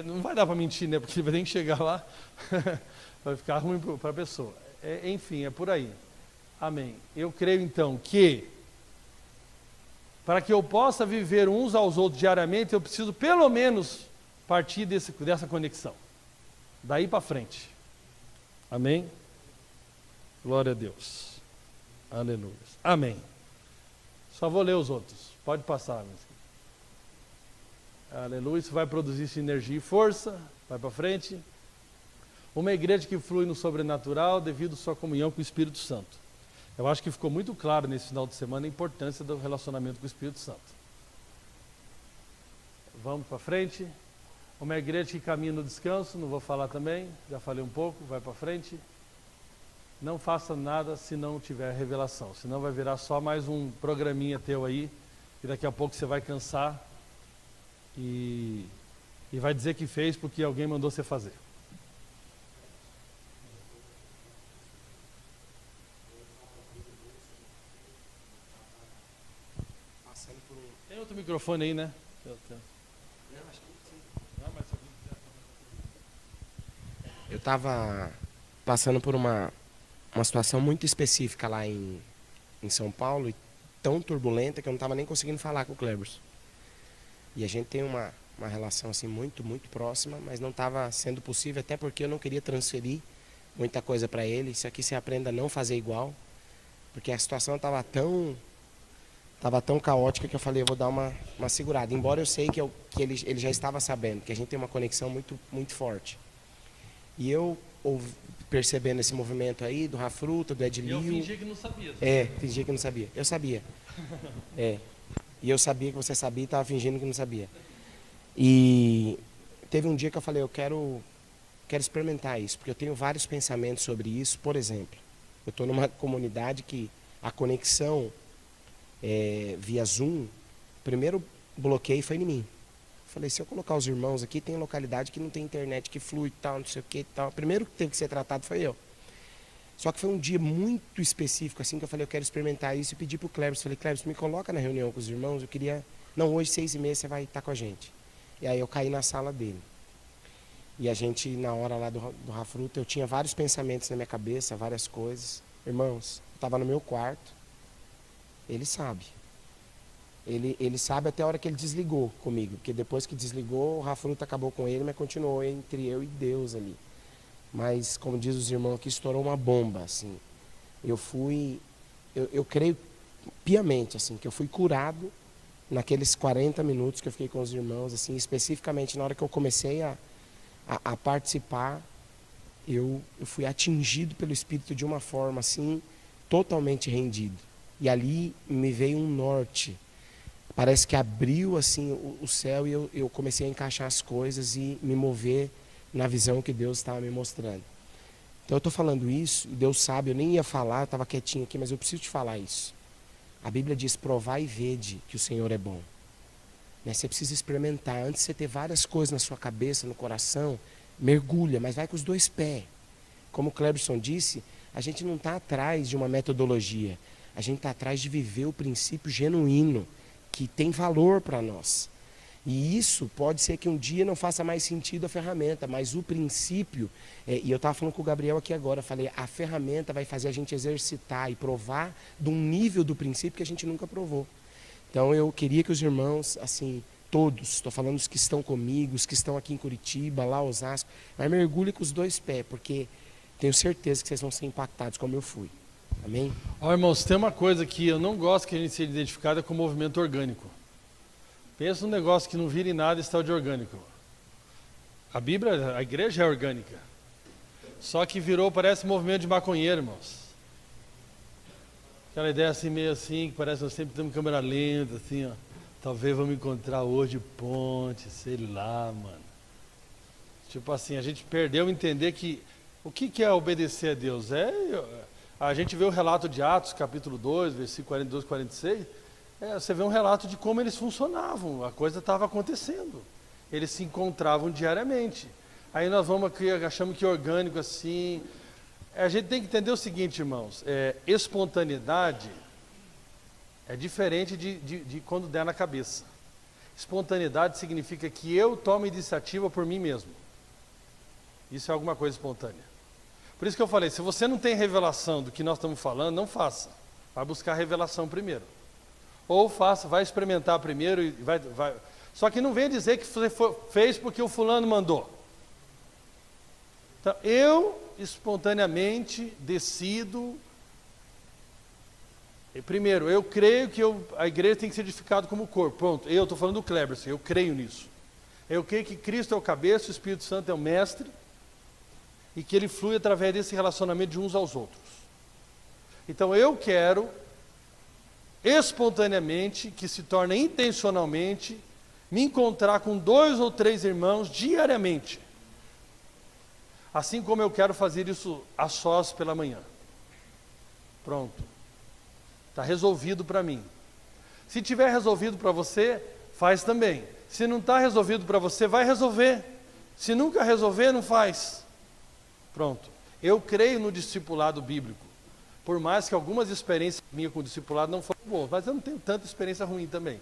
não vai dar para mentir, né? Porque ele vai ter que chegar lá, vai ficar ruim para a pessoa. Enfim, é por aí. Amém. Eu creio então que, para que eu possa viver uns aos outros diariamente, eu preciso pelo menos partir dessa conexão. Daí para frente. Amém? Glória a Deus. Aleluia. Amém. Só vou ler os outros. Pode passar, meus queridos. Aleluia. Isso vai produzir sinergia e força. Vai para frente. Uma igreja que flui no sobrenatural devido à sua comunhão com o Espírito Santo. Eu acho que ficou muito claro nesse final de semana a importância do relacionamento com o Espírito Santo. Vamos para frente. Uma igreja que caminha no descanso, não vou falar também, já falei um pouco, vai para frente. Não faça nada se não tiver revelação, senão vai virar só mais um programinha teu aí, e daqui a pouco você vai cansar e vai dizer que fez porque alguém mandou você fazer. Tem outro microfone aí, né? Eu estava passando por uma situação muito específica lá em São Paulo, e tão turbulenta que eu não estava nem conseguindo falar com o Clebers. E a gente tem uma relação assim muito, muito próxima, mas não estava sendo possível, até porque eu não queria transferir muita coisa para ele. Isso aqui você aprenda a não fazer igual, porque a situação estava tão caótica que eu falei, eu vou dar uma segurada. Embora eu sei que ele já estava sabendo, que a gente tem uma conexão muito, muito forte. E eu, percebendo esse movimento aí, do Rafruta, do Edilio... Eu fingi que não sabia. Fingi que não sabia. Eu sabia. E eu sabia que você sabia e estava fingindo que não sabia. E teve um dia que eu falei, eu quero experimentar isso, porque eu tenho vários pensamentos sobre isso. Por exemplo, eu estou numa comunidade que a conexão via Zoom, o primeiro bloqueio foi em mim. Falei, se eu colocar os irmãos aqui, tem localidade que não tem internet, que flui e tal, não sei o que e tal. O primeiro que teve que ser tratado foi eu. Só que foi um dia muito específico, assim, que eu falei, eu quero experimentar isso, e pedi pro Cleber, falei, Cleber, me coloca na reunião com os irmãos, eu queria... Não, hoje 6h30 você vai estar com a gente. E aí eu caí na sala dele. E a gente, na hora lá do Rafruta, eu tinha vários pensamentos na minha cabeça, várias coisas. Irmãos, eu estava no meu quarto, Ele sabe. Ele sabe até a hora que ele desligou comigo. Porque depois que desligou, a fruta acabou com ele, mas continuou entre eu e Deus ali. Mas, como diz os irmãos aqui, estourou uma bomba, assim. Eu creio piamente, assim, que eu fui curado naqueles 40 minutos que eu fiquei com os irmãos, assim, especificamente na hora que eu comecei a participar, eu fui atingido pelo Espírito de uma forma, assim, totalmente rendido. E ali me veio um norte. Parece que abriu, assim, o céu e eu comecei a encaixar as coisas e me mover na visão que Deus estava me mostrando. Então eu estou falando isso, e Deus sabe, eu nem ia falar, eu estava quietinho aqui, mas eu preciso te falar isso. A Bíblia diz, provai e vede que o Senhor é bom. Né? Você precisa experimentar, antes de você ter várias coisas na sua cabeça, no coração, mergulha, mas vai com os 2 pés. Como o Cleberson disse, a gente não está atrás de uma metodologia, a gente está atrás de viver o princípio genuíno, que tem valor para nós. E isso pode ser que um dia não faça mais sentido a ferramenta, mas o princípio, e eu estava falando com o Gabriel aqui agora, falei, a ferramenta vai fazer a gente exercitar e provar de um nível do princípio que a gente nunca provou. Então eu queria que os irmãos, assim, todos, estou falando os que estão comigo, os que estão aqui em Curitiba, lá Osasco, mas mergulhe com os 2 pés, porque tenho certeza que vocês vão ser impactados como eu fui. Amém? Ó, irmãos, tem uma coisa que eu não gosto que a gente seja identificada com movimento orgânico. Pensa num negócio que não vira em nada e está de orgânico. A Bíblia, a igreja é orgânica. Só que virou, parece movimento de maconheiro, irmãos. Aquela ideia assim, meio assim, que parece que nós sempre temos câmera lenta, assim, ó. Talvez vamos encontrar hoje ponte, sei lá, mano. Tipo assim, a gente perdeu entender que o que é obedecer a Deus? A gente vê o relato de Atos, capítulo 2, versículo 42, 46, você vê um relato de como eles funcionavam, a coisa estava acontecendo. Eles se encontravam diariamente. Aí nós vamos aqui, achamos que é orgânico assim. A gente tem que entender o seguinte, irmãos, espontaneidade é diferente de quando der na cabeça. Espontaneidade significa que eu tomo iniciativa por mim mesmo. Isso é alguma coisa espontânea. Por isso que eu falei, se você não tem revelação do que nós estamos falando, não faça. Vai buscar revelação primeiro. Ou faça, vai experimentar primeiro e vai. Só que não venha dizer que você fez porque o fulano mandou. Então, eu espontaneamente decido. Primeiro, eu creio que a igreja tem que ser edificada como corpo. Pronto, eu estou falando do Cleberson, eu creio nisso. Eu creio que Cristo é o cabeça, o Espírito Santo é o mestre, e que ele flui através desse relacionamento de uns aos outros. Então eu quero, espontaneamente, que se torne intencionalmente, me encontrar com 2 ou 3 irmãos diariamente. Assim como eu quero fazer isso a sós pela manhã. Pronto. Está resolvido para mim. Se tiver resolvido para você, faz também. Se não está resolvido para você, vai resolver. Se nunca resolver, não faz. Pronto. Eu creio no discipulado bíblico. Por mais que algumas experiências minhas com o discipulado não foram boas, mas eu não tenho tanta experiência ruim também.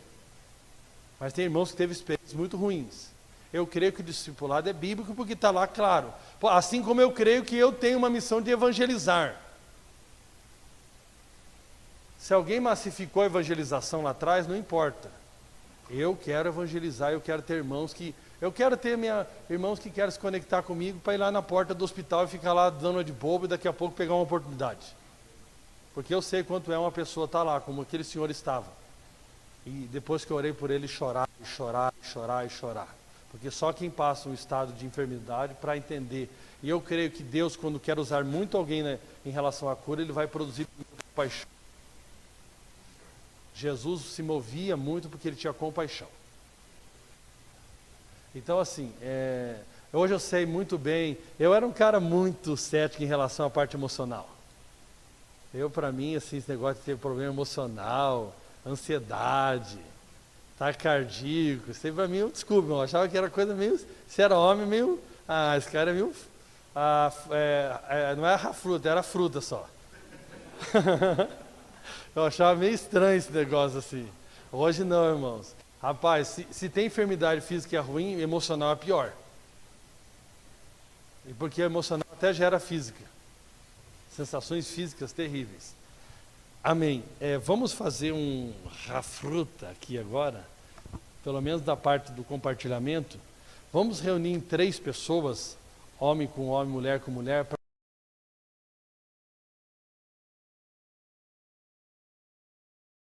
Mas tem irmãos que teve experiências muito ruins. Eu creio que o discipulado é bíblico porque está lá claro. Assim como eu creio que eu tenho uma missão de evangelizar. Se alguém massificou a evangelização lá atrás, não importa. Eu quero evangelizar, eu quero ter irmãos que... Eu quero ter irmãos que querem se conectar comigo para ir lá na porta do hospital e ficar lá dando de bobo e daqui a pouco pegar uma oportunidade. Porque eu sei quanto é uma pessoa estar lá, como aquele senhor estava. E depois que eu orei por ele, chorar, e chorar, e chorar, e chorar. Porque só quem passa um estado de enfermidade para entender. E eu creio que Deus, quando quer usar muito alguém, né, em relação à cura, ele vai produzir compaixão. Jesus se movia muito porque ele tinha compaixão. Então assim, hoje eu sei muito bem, eu era um cara muito cético em relação à parte emocional. Para mim, assim, esse negócio de ter problema emocional, ansiedade, taquicardíaco, isso aí para mim, desculpa, eu achava que era coisa meio, se era homem, meio, esse cara é meio, não era fruta, era fruta só. Eu achava meio estranho esse negócio assim. Hoje não, irmãos. Rapaz, se tem enfermidade física ruim, emocional é pior. E porque emocional até gera física. Sensações físicas terríveis. Amém. Vamos fazer um rafruta aqui agora, pelo menos da parte do compartilhamento. Vamos reunir em 3 pessoas, homem com homem, mulher com mulher, para